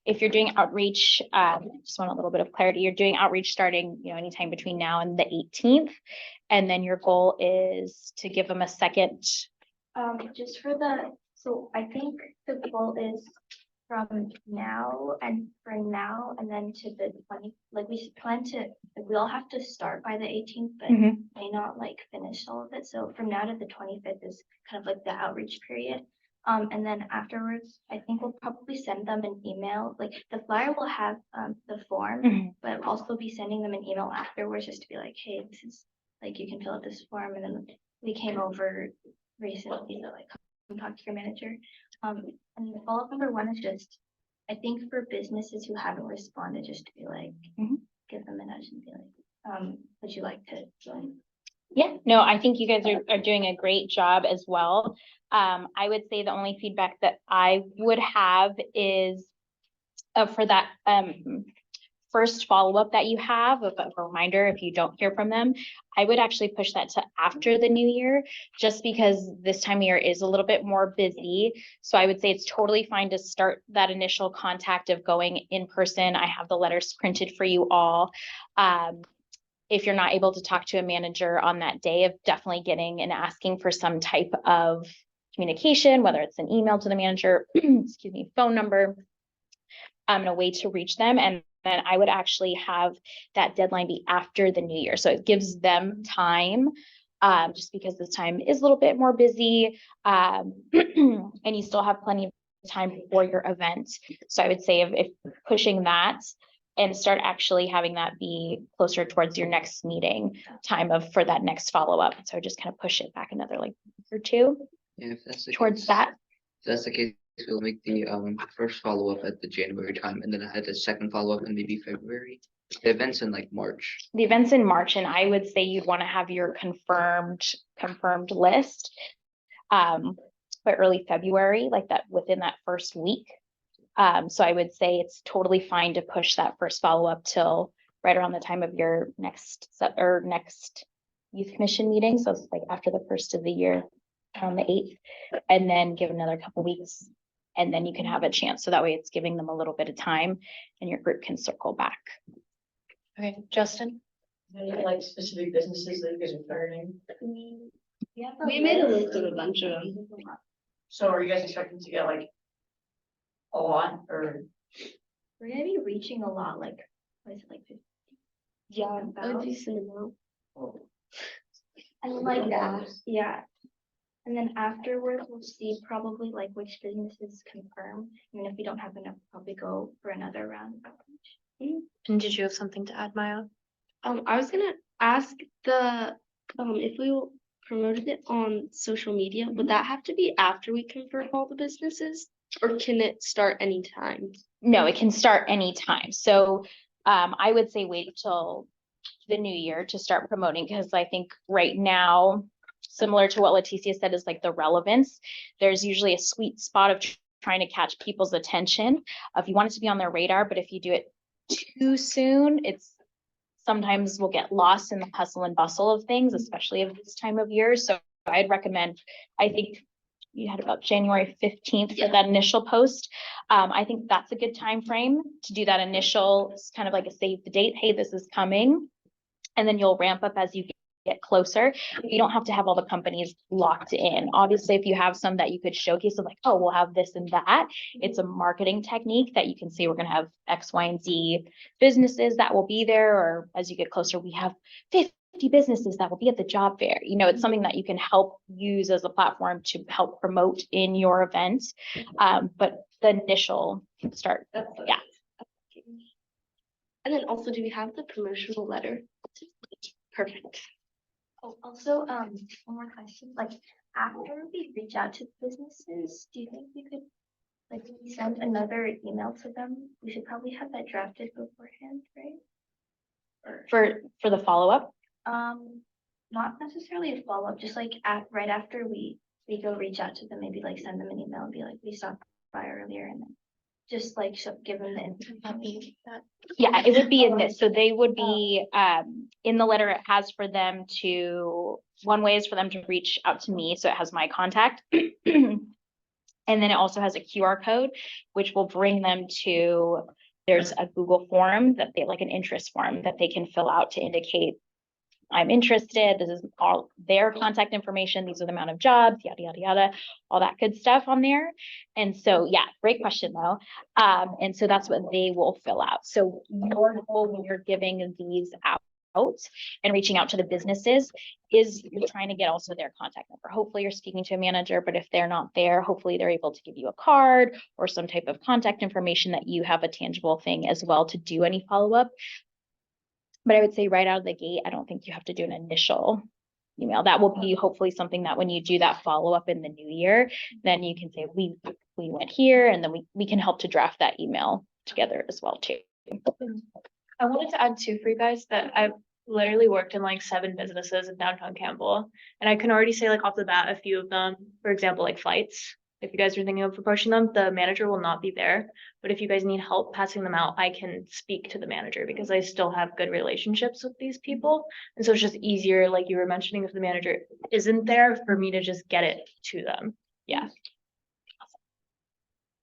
if you're doing outreach, just want a little bit of clarity, you're doing outreach starting, anytime between now and the 18th. And then your goal is to give them a second.
Just for so I think the goal is from now and then to the 20, like we plan to, we'll have to start by the 18th, but may not like finish all of it. So from now to the 25th is kind of like the outreach period. And then afterwards, I think we'll probably send them an email, like the flyer will have the form, but also be sending them an email afterwards just to be like, hey, this is like, you can fill out this form. And then we came over recently, so like come talk to your manager. And the follow-up number 1 is just, I think for businesses who haven't responded, just to be like, give them a nudge and be like, would you like to join?
Yeah, no, I think you guys are doing a great job as well. I would say the only feedback that I would have is for that first follow-up that you have, of a reminder if you don't hear from them, I would actually push that to after the new year, just because this time of year is a little bit more busy. So I would say it's totally fine to start that initial contact of going in person. I have the letters printed for you all. If you're not able to talk to a manager on that day, of definitely getting and asking for some type of communication, whether it's an email to the manager, excuse me, phone number, and a way to reach them. And then I would actually have that deadline be after the new year. So it gives them time, just because this time is a little bit more busy, and you still have plenty of time before your event. So I would say if pushing that and start actually having that be closer towards your next meeting time for that next follow-up. So just kind of push it back another like week or 2
Yeah, if that's the
towards
case,
that.
if that's the case, we'll make the first follow-up at the January time, and then I had the second follow-up in maybe February. The event's in like March.
The event's in March, and I would say you'd want to have your confirmed list by early February, like that within that first week. So I would say it's totally fine to push that first follow-up till right around the time of your next youth commission meeting. So it's like after the first of the year on the 8th, and then give another couple weeks, and then you can have a chance. So that way it's giving them a little bit of time and your group can circle back.
Okay, Justin?
Any like specific businesses that you guys are targeting?
We made a list of a bunch of them.
So are you guys expecting to get like a lot, or?
We're gonna be reaching a lot, like, what is it, like 50?
Yeah,
About.
a decent amount.
And then like that, yeah. And then afterwards, we'll see probably like which businesses confirm. I mean, if we don't have enough, we'll probably go for another round of outreach.
And did you have something to add, Maya?
I was gonna ask if we promoted it on social media, would that have to be after we confirm all the businesses, or can it start anytime?
No, it can start anytime. So I would say wait till the new year to start promoting, because I think right now, similar to what Leticia said, is like the relevance. There's usually a sweet spot of trying to catch people's attention. If you want it to be on their radar, but if you do it too soon, it's sometimes we'll get lost in the hustle and bustle of things, especially of this time of year. So I'd recommend, I think you had about January 15th for that initial post. I think that's a good time frame to do that initial, it's kind of like a save the date. Hey, this is coming. And then you'll ramp up as you get closer. You don't have to have all the companies locked in. Obviously, if you have some that you could showcase of like, oh, we'll have this and that, it's a marketing technique that you can say we're going to have X, Y, and Z businesses that will be there. Or as you get closer, we have 50 businesses that will be at the job fair. You know, it's something that you can help use as a platform to help promote in your event. But the initial start, yeah.
And then also, do we have the promotional letter? Perfect.
Oh, also, one more question, like, after we reach out to businesses, do you think we could, like, send another email to them? We should probably have that drafted beforehand, right?
For the follow-up.
Not necessarily a follow-up, just like right after we go reach out to them, maybe like send them an email and be like, we stopped by earlier, and then just like give them the information.
Yeah, it would be in this. So they would be in the letter. It has for them to, one way is for them to reach out to me. So it has my contact. And then it also has a QR code, which will bring them to, there's a Google form that they like an interest form that they can fill out to indicate I'm interested. This is all their contact information. These are the amount of jobs, yada, yada, yada, all that good stuff on there. And so, yeah, great question though. And so that's what they will fill out. So your goal when you're giving these out and reaching out to the businesses is you're trying to get also their contact number. Hopefully you're speaking to a manager, but if they're not there, hopefully they're able to give you a card or some type of contact information that you have a tangible thing as well to do any follow-up. But I would say right out of the gate, I don't think you have to do an initial email. That will be hopefully something that when you do that follow-up in the new year, then you can say, we went here, and then we can help to draft that email together as well too.
I wanted to add too for you guys that I've literally worked in like 7 businesses in downtown Campbell. And I can already say like off the bat, a few of them, for example, like flights. If you guys are thinking of approaching them, the manager will not be there. But if you guys need help passing them out, I can speak to the manager because I still have good relationships with these people. And so it's just easier, like you were mentioning, if the manager isn't there, for me to just get it to them. Yeah.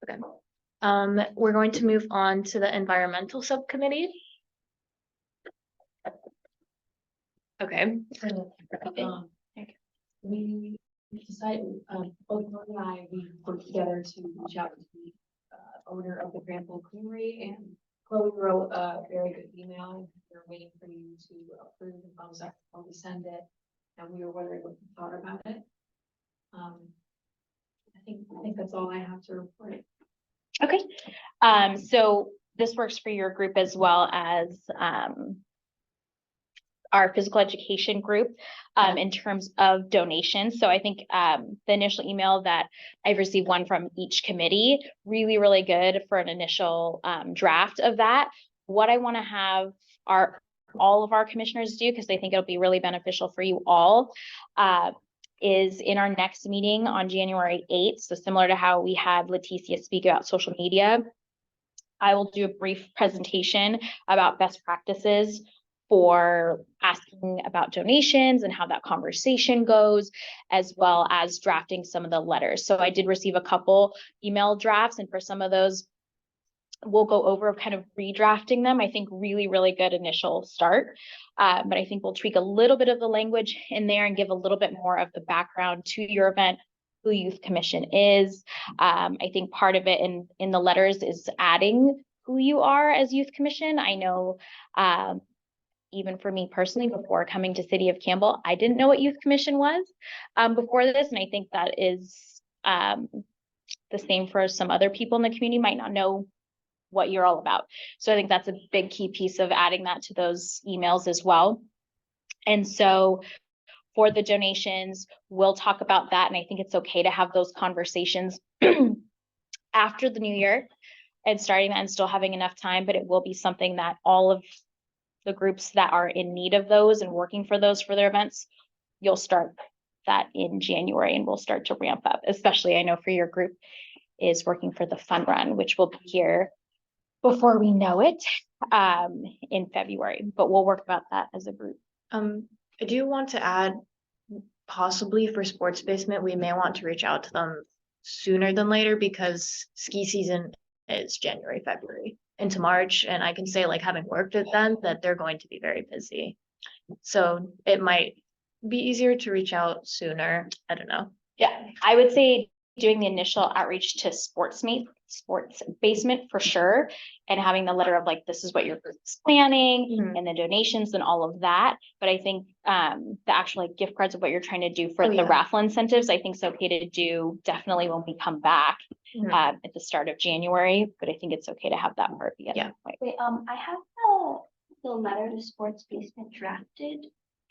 Okay. We're going to move on to the environmental subcommittee. Okay.
We decided, both Lauren and I, we worked together to reach out to the owner of the Campbell Creamery, and Chloe wrote a very good email. We're waiting for you to approve and thumbs up before we send it, and we were wondering what you thought about it. I think that's all I have to report.
Okay. So this works for your group as well as our physical education group in terms of donations. So I think the initial email that I've received, one from each committee, really, really good for an initial draft of that. What I want to have all of our commissioners do, because I think it'll be really beneficial for you all, is in our next meeting on January 8th. So similar to how we had Leticia speak about social media, I will do a brief presentation about best practices for asking about donations and how that conversation goes, as well as drafting some of the letters. So I did receive a couple email drafts, and for some of those, we'll go over kind of redrafting them. I think really, really good initial start. But I think we'll tweak a little bit of the language in there and give a little bit more of the background to your event, who Youth Commission is. I think part of it in the letters is adding who you are as Youth Commission. I know even for me personally, before coming to City of Campbell, I didn't know what Youth Commission was before this. And I think that is the same for some other people in the community might not know what you're all about. So I think that's a big key piece of adding that to those emails as well. And so for the donations, we'll talk about that. And I think it's okay to have those conversations after the new year and starting that and still having enough time, but it will be something that all of the groups that are in need of those and working for those for their events, you'll start that in January and we'll start to ramp up, especially I know for your group,
is working for the fun run, which will be here before we know it, in February, but we'll work about that as a group.
I do want to add, possibly for sports basement, we may want to reach out to them sooner than later because ski season is January, February into March. And I can say, like, having worked with them, that they're going to be very busy. So it might be easier to reach out sooner. I don't know.
Yeah, I would say doing the initial outreach to sports basement for sure. And having the letter of like, this is what your group is planning
Mhm.
and the donations and all of that. But I think the actual like gift cards of what you're trying to do for
Oh,
the
yeah.
raffle incentives, I think it's okay to do definitely when we come back
Mhm.
at the start of January. But I think it's okay to have that part be at
Yeah.
that point.
Wait, I have the letter to sports basement drafted.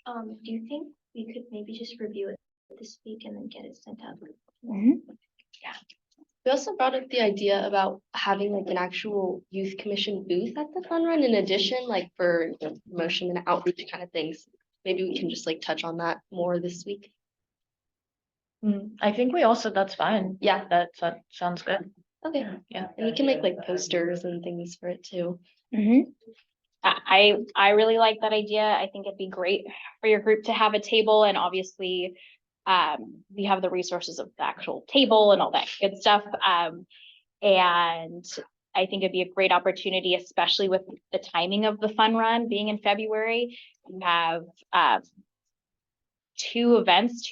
Do you think we could maybe just review it this week and then get it sent out?
Mhm.
We also brought up the idea about having like an actual youth commission booth at the fun run in addition, like for promotion and outreach kind of things. Maybe we can just like touch on that more this week.
I think we also, that's fine.
Yeah.
That sounds good.
Okay.
Yeah.
And we can make like posters and things for it too.
Mhm. I really like that idea. I think it'd be great for your group to have a table and obviously we have the resources of the actual table and all that good stuff. And I think it'd be a great opportunity, especially with the timing of the fun run being in February. You have two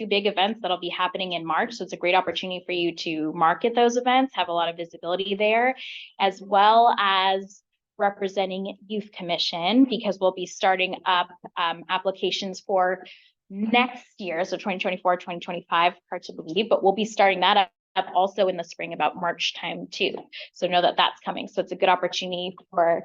big events that'll be happening in March. So it's a great opportunity for you to market those events, have a lot of visibility there, as well as representing Youth Commission, because we'll be starting up applications for next year, so 2024, 2025, hard to believe, but we'll be starting that up also in the spring about March time too. So know that that's coming. So it's a good opportunity for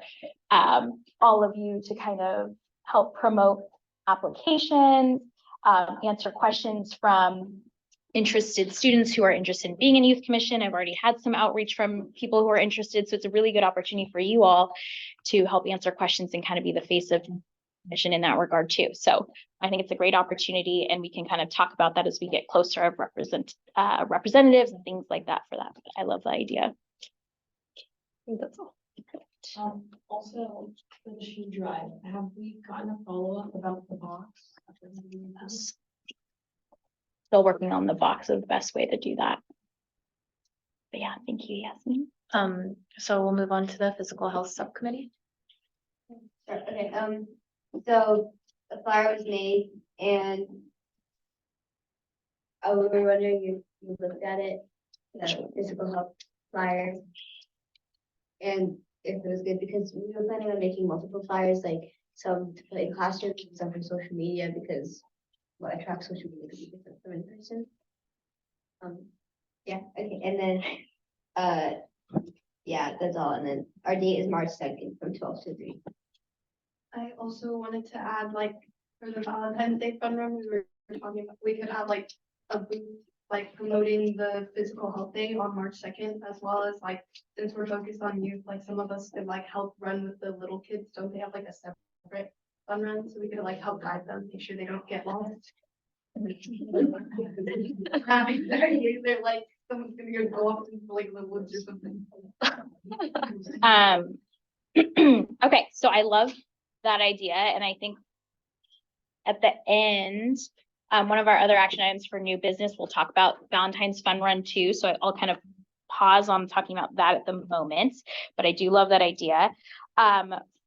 all of you to kind of help promote applications, answer questions from interested students who are interested in being in Youth Commission. I've already had some outreach from people who are interested. So it's a really good opportunity for you all to help answer questions and kind of be the face of mission in that regard too. So I think it's a great opportunity and we can kind of talk about that as we get closer of representatives and things like that for that. But I love the idea.
I think that's all.
Also, for the shoe drive, have we gotten a follow-up about the box?
Still working on the box of the best way to do that. But yeah, thank you, Yasmin.
So we'll move on to the physical health subcommittee.
Sure, okay, so the flyer was made and we were wondering if you looked at it, the physical health flyer. And if it was good, because we were planning on making multiple flyers, like some to put in classrooms and some for social media, because what attracts social media could be different from in person. Yeah, okay, and then, yeah, that's all, and then our date is March 2nd from 12 to 3.
I also wanted to add, like, for the Valentine's Day fun run, we were talking about, we could have like a booth, like promoting the physical health day on March 2nd, as well as like, since we're focused on youth, like some of us could like help run with the little kids. Don't they have like a separate fun run? So we could like help guide them, make sure they don't get lost. They're like, someone's gonna go off into like the woods or something.
Okay, so I love that idea, and I think at the end, one of our other action items for new business, we'll talk about Valentine's Fun Run too. So I'll kind of pause on talking about that at the moment, but I do love that idea.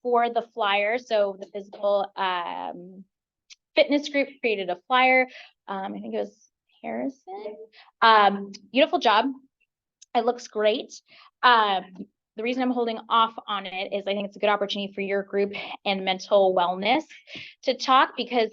For the flyer, so the physical fitness group created a flyer. I think it was Harrison. Beautiful job. It looks great. The reason I'm holding off on it is I think it's a good opportunity for your group and mental wellness to talk, because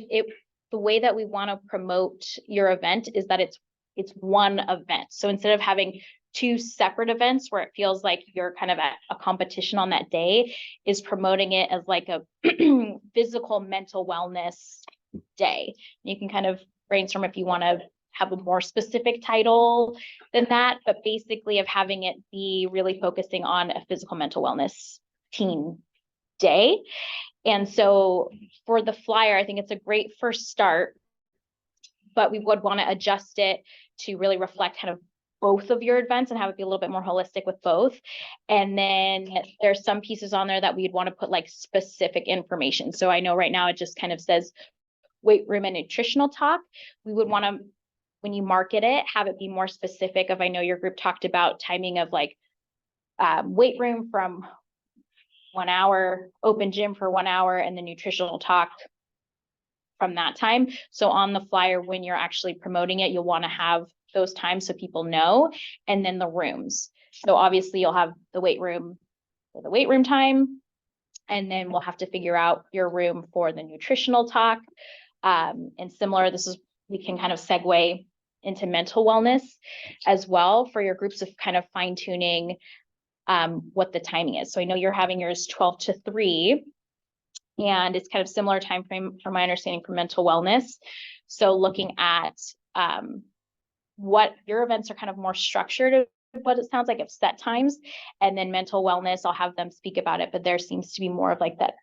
the way that we want to promote your event is that it's one event. So instead of having two separate events where it feels like you're kind of at a competition on that day, is promoting it as like a physical mental wellness day. You can kind of brainstorm if you want to have a more specific title than that, but basically of having it be really focusing on a physical mental wellness teen day. And so for the flyer, I think it's a great first start, but we would want to adjust it to really reflect kind of
both of your events and have it be a little bit more holistic with both. And then there's some pieces on there that we'd want to put like specific information. So I know right now it just kind of says weight room and nutritional talk. We would want to, when you market it, have it be more specific of, I know your group talked about timing of like weight room from 1 hour, open gym for 1 hour, and the nutritional talk from that time. So on the flyer, when you're actually promoting it, you'll want to have those times so people know, and then the rooms. So obviously you'll have the weight room for the weight room time, and then we'll have to figure out your room for the nutritional talk. And similar, we can kind of segue into mental wellness as well for your groups of kind of fine tuning what the timing is. So I know you're having yours 12 to 3, and it's kind of similar time frame from my understanding for mental wellness. So looking at what your events are kind of more structured, what it sounds like of set times, and then mental wellness, I'll have them speak about it, but there seems to be more of like that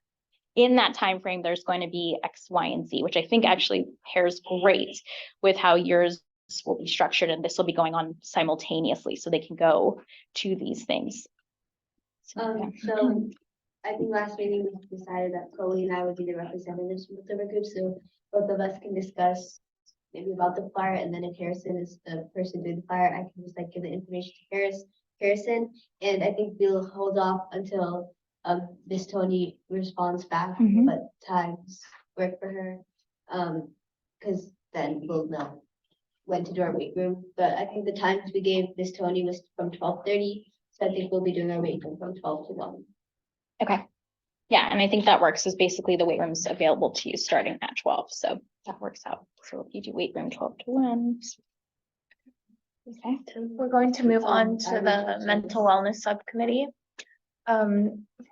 in that time frame, there's going to be X, Y, and Z, which I think actually pairs great with how yours will be structured, and this will be going on simultaneously, so they can go to these things.
So I think last meeting we decided that Chloe and I would be the representatives from the group, so both of us can discuss maybe about the flyer, and then if Harrison is the person doing the flyer, I can just like give the information to Harrison, and I think we'll hold off until Miss Tony responds back what times work for her, because then we'll know when to do our weight room. But I think the times we gave Miss Tony was from 12:30, so I think we'll be doing our weight room from 12 to 1.
Okay. Yeah, and I think that works, is basically the weight room's available to you starting at 12, so that works out. So if you do weight room 12 to 1. Okay.
We're going to move on to the mental wellness subcommittee.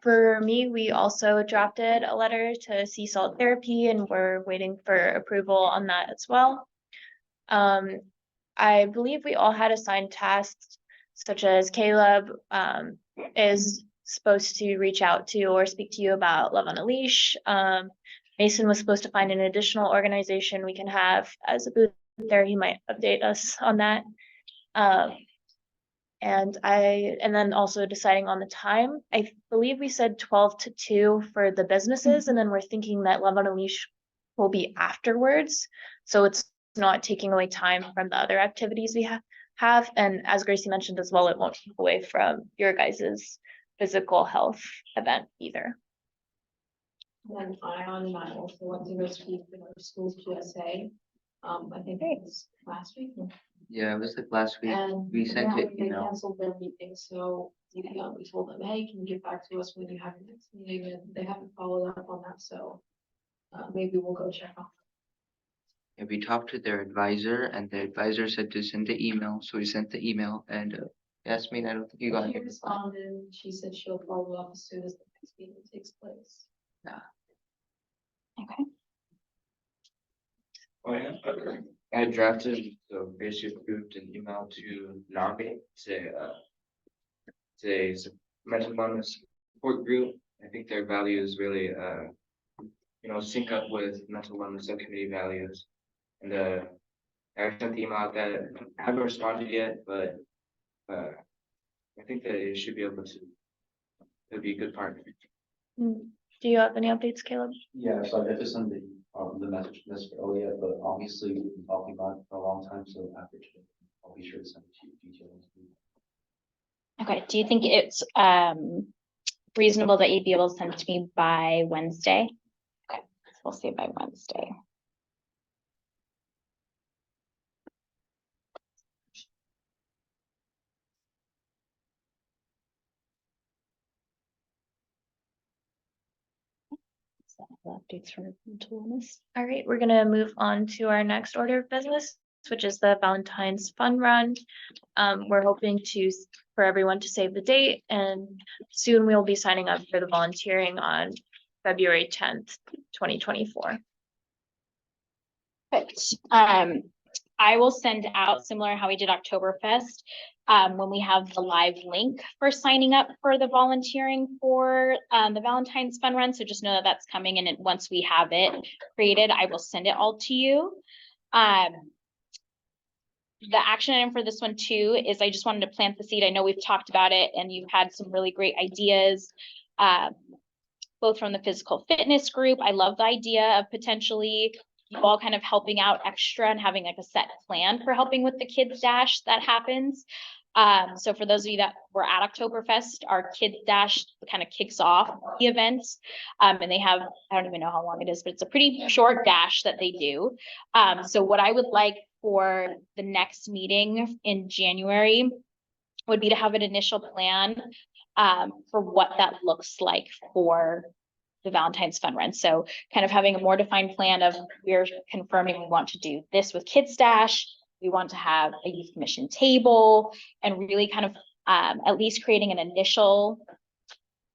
For me, we also drafted a letter to Sea Salt Therapy, and we're waiting for approval on that as well. I believe we all had assigned tasks, such as Caleb is supposed to reach out to or speak to you about Love on a Leash. Mason was supposed to find an additional organization we can have as a booth there. He might update us on that. And then also deciding on the time. I believe we said 12 to 2 for the businesses, and then we're thinking that Love on a Leash will be afterwards. So it's not taking away time from the other activities we have. And as Gracie mentioned as well, it won't take away from your guys's physical health event either.
Then Ion and I also went to go speak with our school's PSA. I think it was last week.
Yeah, it was like last week.
And
We sent it,
apparently
you
they
know.
canceled their meeting, so we told them, hey, can you get back to us when you have your next meeting? And they haven't followed up on that, so maybe we'll go check on.
And we talked to their advisor, and the advisor said to send the email, so we sent the email, and Yasmin, I don't think you got
She
it.
responded, she said she'll follow up as soon as the next meeting takes place.
Yeah.
Okay.
Oh, yeah. I drafted, so basically approved an email to NAMI, say mental wellness support group. I think their values really, sync up with mental wellness subcommittee values. And I sent the email out that I haven't responded yet, but I think that it should be able to. It'd be a good partner.
Do you have any updates, Caleb?
Yeah, so I got to send the message to Mr. Oya, but obviously we've been talking about it for a long time, so after today, I'll be sure to send it to you details.
Okay, do you think it's reasonable that you'd be able to send it to me by Wednesday? Okay, so we'll see by Wednesday. So updates for mental wellness.
All right, we're gonna move on to our next order of business, which is the Valentine's Fun Run. We're hoping for everyone to save the date, and soon we'll be signing up for the volunteering on February 10th, 2024.
But I will send out, similar how we did Oktoberfest, when we have the live link for signing up for the volunteering for the Valentine's Fun Run. So just know that that's coming, and once we have it created, I will send it all to you. the action item for this one too is I just wanted to plant the seed. I know we've talked about it and you've had some really great ideas. Both from the physical fitness group. I love the idea of potentially you all kind of helping out extra and having like a set plan for helping with the Kids Dash that happens. So for those of you that were at Oktoberfest, our Kids Dash kind of kicks off the events. And they have, I don't even know how long it is, but it's a pretty short dash that they do. So what I would like for the next meeting in January would be to have an initial plan for what that looks like for the Valentine's Fun Run. So kind of having a more defined plan of we're confirming we want to do this with Kids Dash. We want to have a youth commission table and really kind of at least creating an initial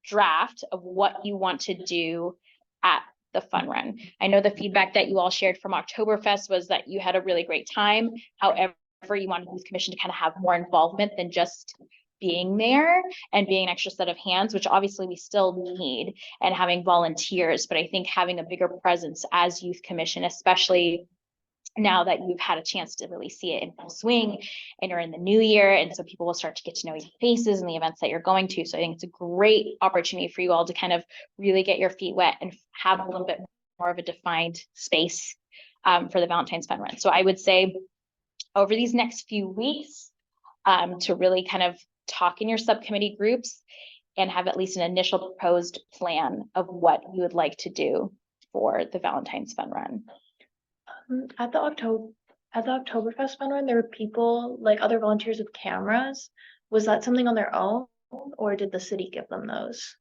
draft of what you want to do at the Fun Run. I know the feedback that you all shared from Oktoberfest was that you had a really great time. However, you wanted youth commission to kind of have more involvement than just being there and being an extra set of hands, which obviously we still need, and having volunteers. But I think having a bigger presence as youth commission, especially now that you've had a chance to really see it in full swing and you're in the new year. And so people will start to get to know your faces and the events that you're going to. So I think it's a great opportunity for you all to kind of really get your feet wet and have a little bit more of a defined space for the Valentine's Fun Run. So I would say over these next few weeks to really kind of talk in your subcommittee groups and have at least an initial proposed plan of what you would like to do for the Valentine's Fun Run.
At the Oktoberfest Fun Run, there were people, like other volunteers with cameras. Was that something on their own, or did the city give them those?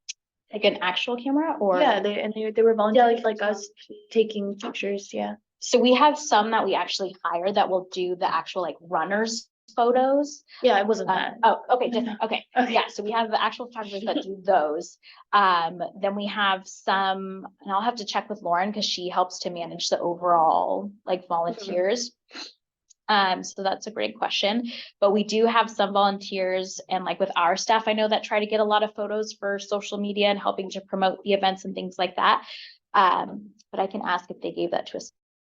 Like an actual camera or?
Yeah, they were volunteers like us taking pictures, yeah.
So we have some that we actually hire that will do the actual like runners photos.
Yeah, it wasn't that.
Oh, okay, different. Okay.
Okay.
Yeah, so we have the actual photographers that do those. Then we have some, and I'll have to check with Lauren because she helps to manage the overall like volunteers. So that's a great question. But we do have some volunteers and like with our staff, I know that try to get a lot of photos for social media and helping to promote the events and things like that. But I can ask if they gave that to a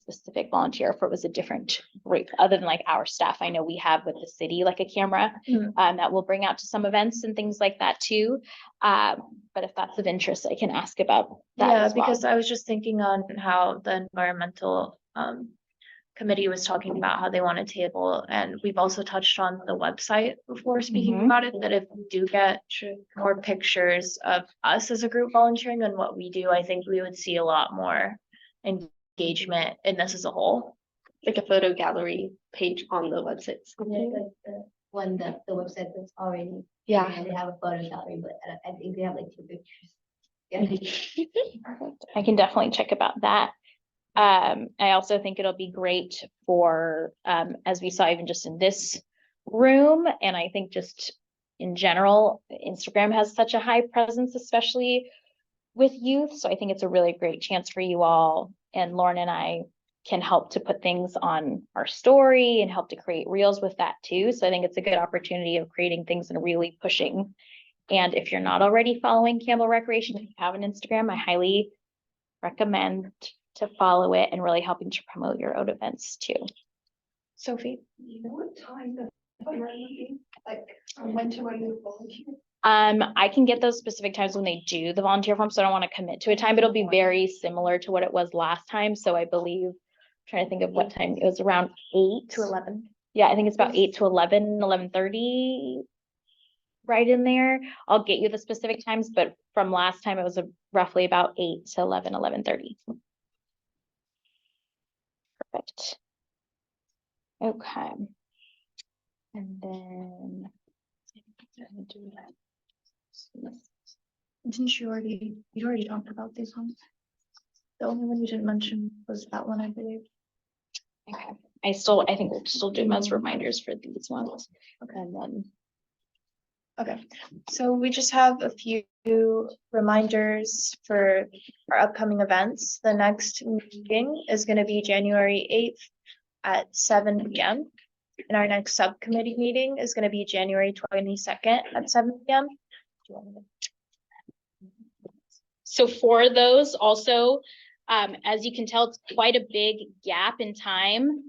specific volunteer, if it was a different group other than like our staff. I know we have with the city like a camera that we'll bring out to some events and things like that too. But if that's of interest, I can ask about that.
Yeah,
as well.
because I was just thinking on how the environmental committee was talking about how they want a table, and we've also touched on the website before speaking about it, that if we do get more pictures of us as a group volunteering and what we do, I think we would see a lot more engagement in this as a whole.
Like a photo gallery page on the website.
The website that's already.
Yeah.
They have a photo gallery, but I think they have like 2 pictures. Yeah.
Perfect. I can definitely check about that. I also think it'll be great for, as we saw even just in this room, and I think just in general, Instagram has such a high presence, especially with youth. So I think it's a really great chance for you all, and Lauren and I can help to put things on our story and help to create reels with that too. So I think it's a good opportunity of creating things and really pushing. And if you're not already following Campbell Recreation, if you have an Instagram, I highly recommend to follow it and really helping to promote your own events too.
Sophie?
You know what time the fun run will be? Like, when to volunteer?
I can get those specific times when they do the volunteer form, so I don't want to commit to a time, but it'll be very similar to what it was last time. So I believe, I'm trying to think of what time, it was around 8
to 11.
Yeah, I think it's about 8 to 11, 11:30. Right in there. I'll get you the specific times, but from last time it was roughly about 8 to 11, 11:30. Perfect. Okay. And then.
Didn't you already talked about these ones? The only one you didn't mention was that one, I believe.
Okay. I think we'll still do them as reminders for these ones. Okay. And then.
Okay, so we just have a few reminders for our upcoming events. The next meeting is going to be January 8th at 7 p.m. And our next subcommittee meeting is going to be January 22nd at 7 p.m.
So for those also, as you can tell, it's quite a big gap in time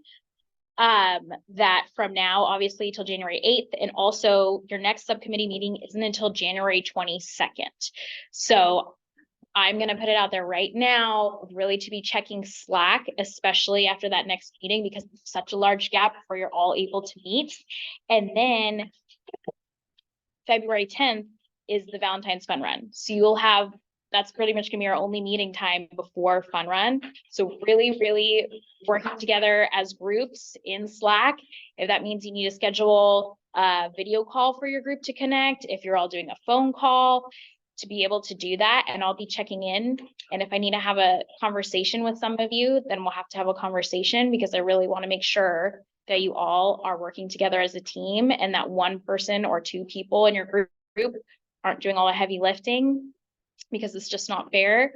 that from now, obviously till January 8th, and also your next subcommittee meeting isn't until January 22nd. So I'm gonna put it out there right now, really to be checking Slack, especially after that next meeting, because it's such a large gap before you're all able to meet. And then February 10th is the Valentine's Fun Run. So you'll have, that's pretty much gonna be our only meeting time before Fun Run. So really, really working together as groups in Slack. If that means you need to schedule a video call for your group to connect, if you're all doing a phone call, to be able to do that, and I'll be checking in. And if I need to have a conversation with some of you, then we'll have to have a conversation, because I really want to make sure that you all are working together as a team, and that one person or two people in your group aren't doing all the heavy lifting, because it's just not fair.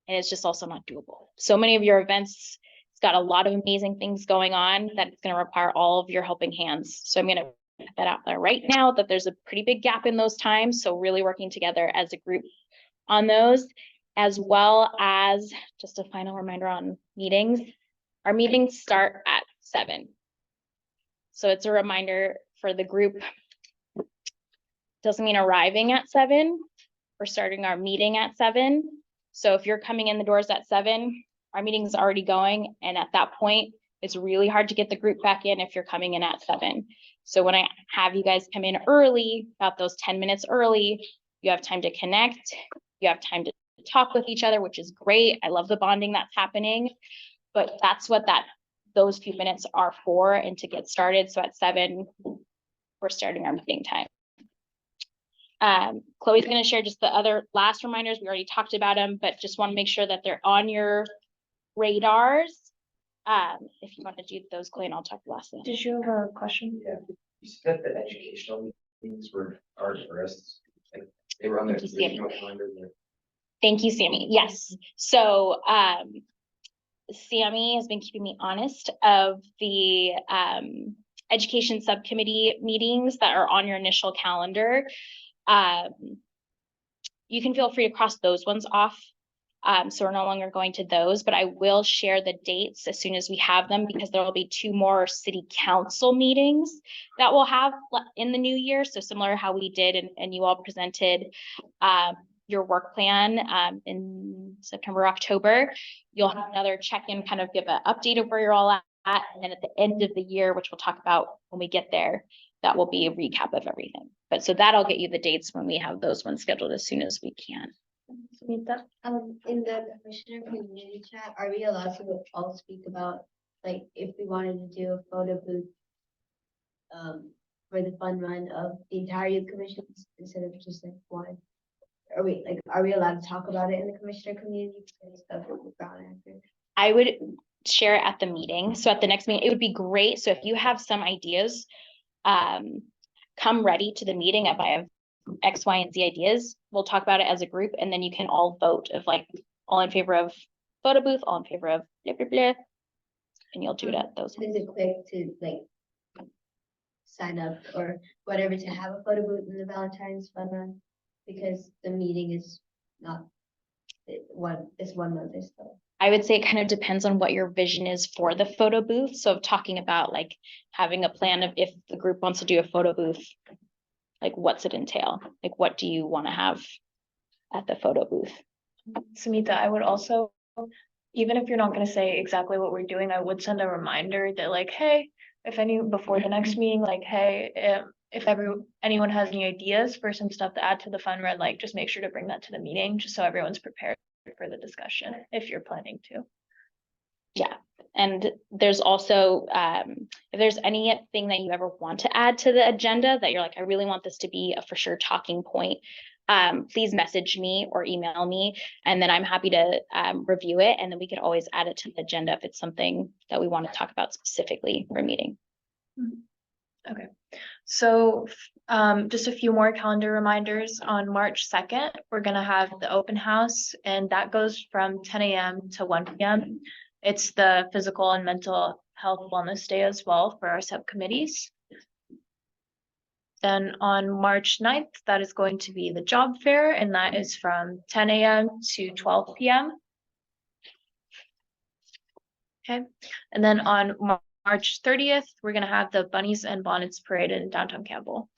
And it's just also not doable. So many of your events, it's got a lot of amazing things going on that it's going to require all of your helping hands. So I'm going to put that out there right now, that there's a pretty big gap in those times. So really working together as a group on those, as well as just a final reminder on meetings. Our meetings start at 7. So it's a reminder for the group. Doesn't mean arriving at 7. We're starting our meeting at 7. So if you're coming in the doors at 7, our meeting's already going. And at that point, it's really hard to get the group back in if you're coming in at 7. So when I have you guys come in early, about those 10 minutes early, you have time to connect, you have time to talk with each other, which is great. I love the bonding that's happening, but that's what those few minutes are for, and to get started. So at 7, we're starting our meeting time. Chloe's going to share just the other last reminders. We already talked about them, but just want to make sure that they're on your radars. If you want to do those, Chloe, and I'll talk last thing.
Did you have a question?
Yeah, you said that educational meetings were ours for us, like they were on the
Thank you, Sammy.
original calendar.
Thank you, Sammy. Yes. So, Sammy has been keeping me honest of the education subcommittee meetings that are on your initial calendar. You can feel free to cross those ones off. So we're no longer going to those, but I will share the dates as soon as we have them, because there will be 2 more city council meetings that we'll have in the new year. So similar to how we did, and you all presented your work plan in September, October. You'll have another check-in, kind of give an update of where you're all at. And then at the end of the year, which we'll talk about when we get there, that will be a recap of everything. But so that'll get you the dates when we have those ones scheduled as soon as we can.
In the commissioner community chat, are we allowed to all speak about, like, if we wanted to do a photo booth for the fun run of the entire youth commission instead of just like one? Are we allowed to talk about it in the commissioner community of the brown after?
I would share it at the meeting. So at the next meeting, it would be great. So if you have some ideas, come ready to the meeting. If I have X, Y, and Z ideas, we'll talk about it as a group, and then you can all vote of like all in favor of photo booth, all in favor of blah, blah, blah, and you'll do it at those.
Is it quick to like sign up or whatever to have a photo booth in the Valentine's Fun Run? Because the meeting is not it's 1 month or so.
I would say it kind of depends on what your vision is for the photo booth. So talking about like having a plan of, if the group wants to do a photo booth, like what's it entail? Like what do you want to have at the photo booth?
Samita, I would also, even if you're not going to say exactly what we're doing, I would send a reminder that like, hey, before the next meeting, like, hey, if anyone has any ideas for some stuff to add to the fun run, like just make sure to bring that to the meeting, just so everyone's prepared for the discussion if you're planning to.
Yeah. And there's also, if there's anything that you ever want to add to the agenda that you're like, I really want this to be a for sure talking point, please message me or email me, and then I'm happy to review it. And then we could always add it to the agenda if it's something that we want to talk about specifically for a meeting.
Okay, so just a few more calendar reminders. On March 2nd, we're gonna have the open house, and that goes from 10 a.m. to 1 p.m. It's the physical and mental health wellness day as well for our subcommittees. Then on March 9th, that is going to be the job fair, and that is from 10 a.m. to 12 p.m. Okay, and then on March 30th, we're gonna have the Bunnies and Bonnets Parade in downtown Campbell.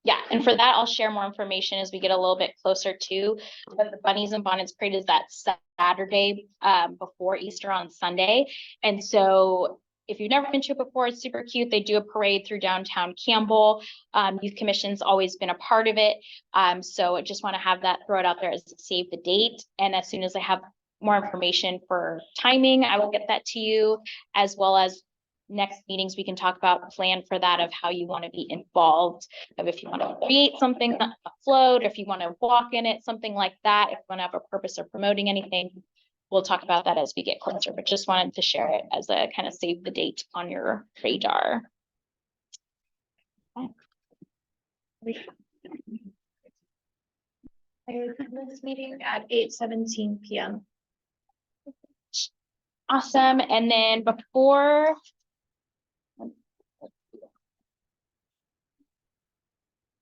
Yeah, and for that, I'll share more information as we get a little bit closer to, but the Bunnies and Bonnets Parade is that Saturday before Easter on Sunday. And so if you've never been to it before, it's super cute. They do a parade through downtown Campbell. Youth Commission's always been a part of it. So I just want to have that, throw it out there as save the date. And as soon as I have more information for timing, I will get that to you, as well as next meetings, we can talk about plan for that of how you want to be involved, of if you want to create something, a float, if you want to walk in it, something like that, if you want to have a purpose of promoting anything. We'll talk about that as we get closer, but just wanted to share it as a kind of save the date on your radar.
I open this meeting at 8:17 p.m.
Awesome. And then before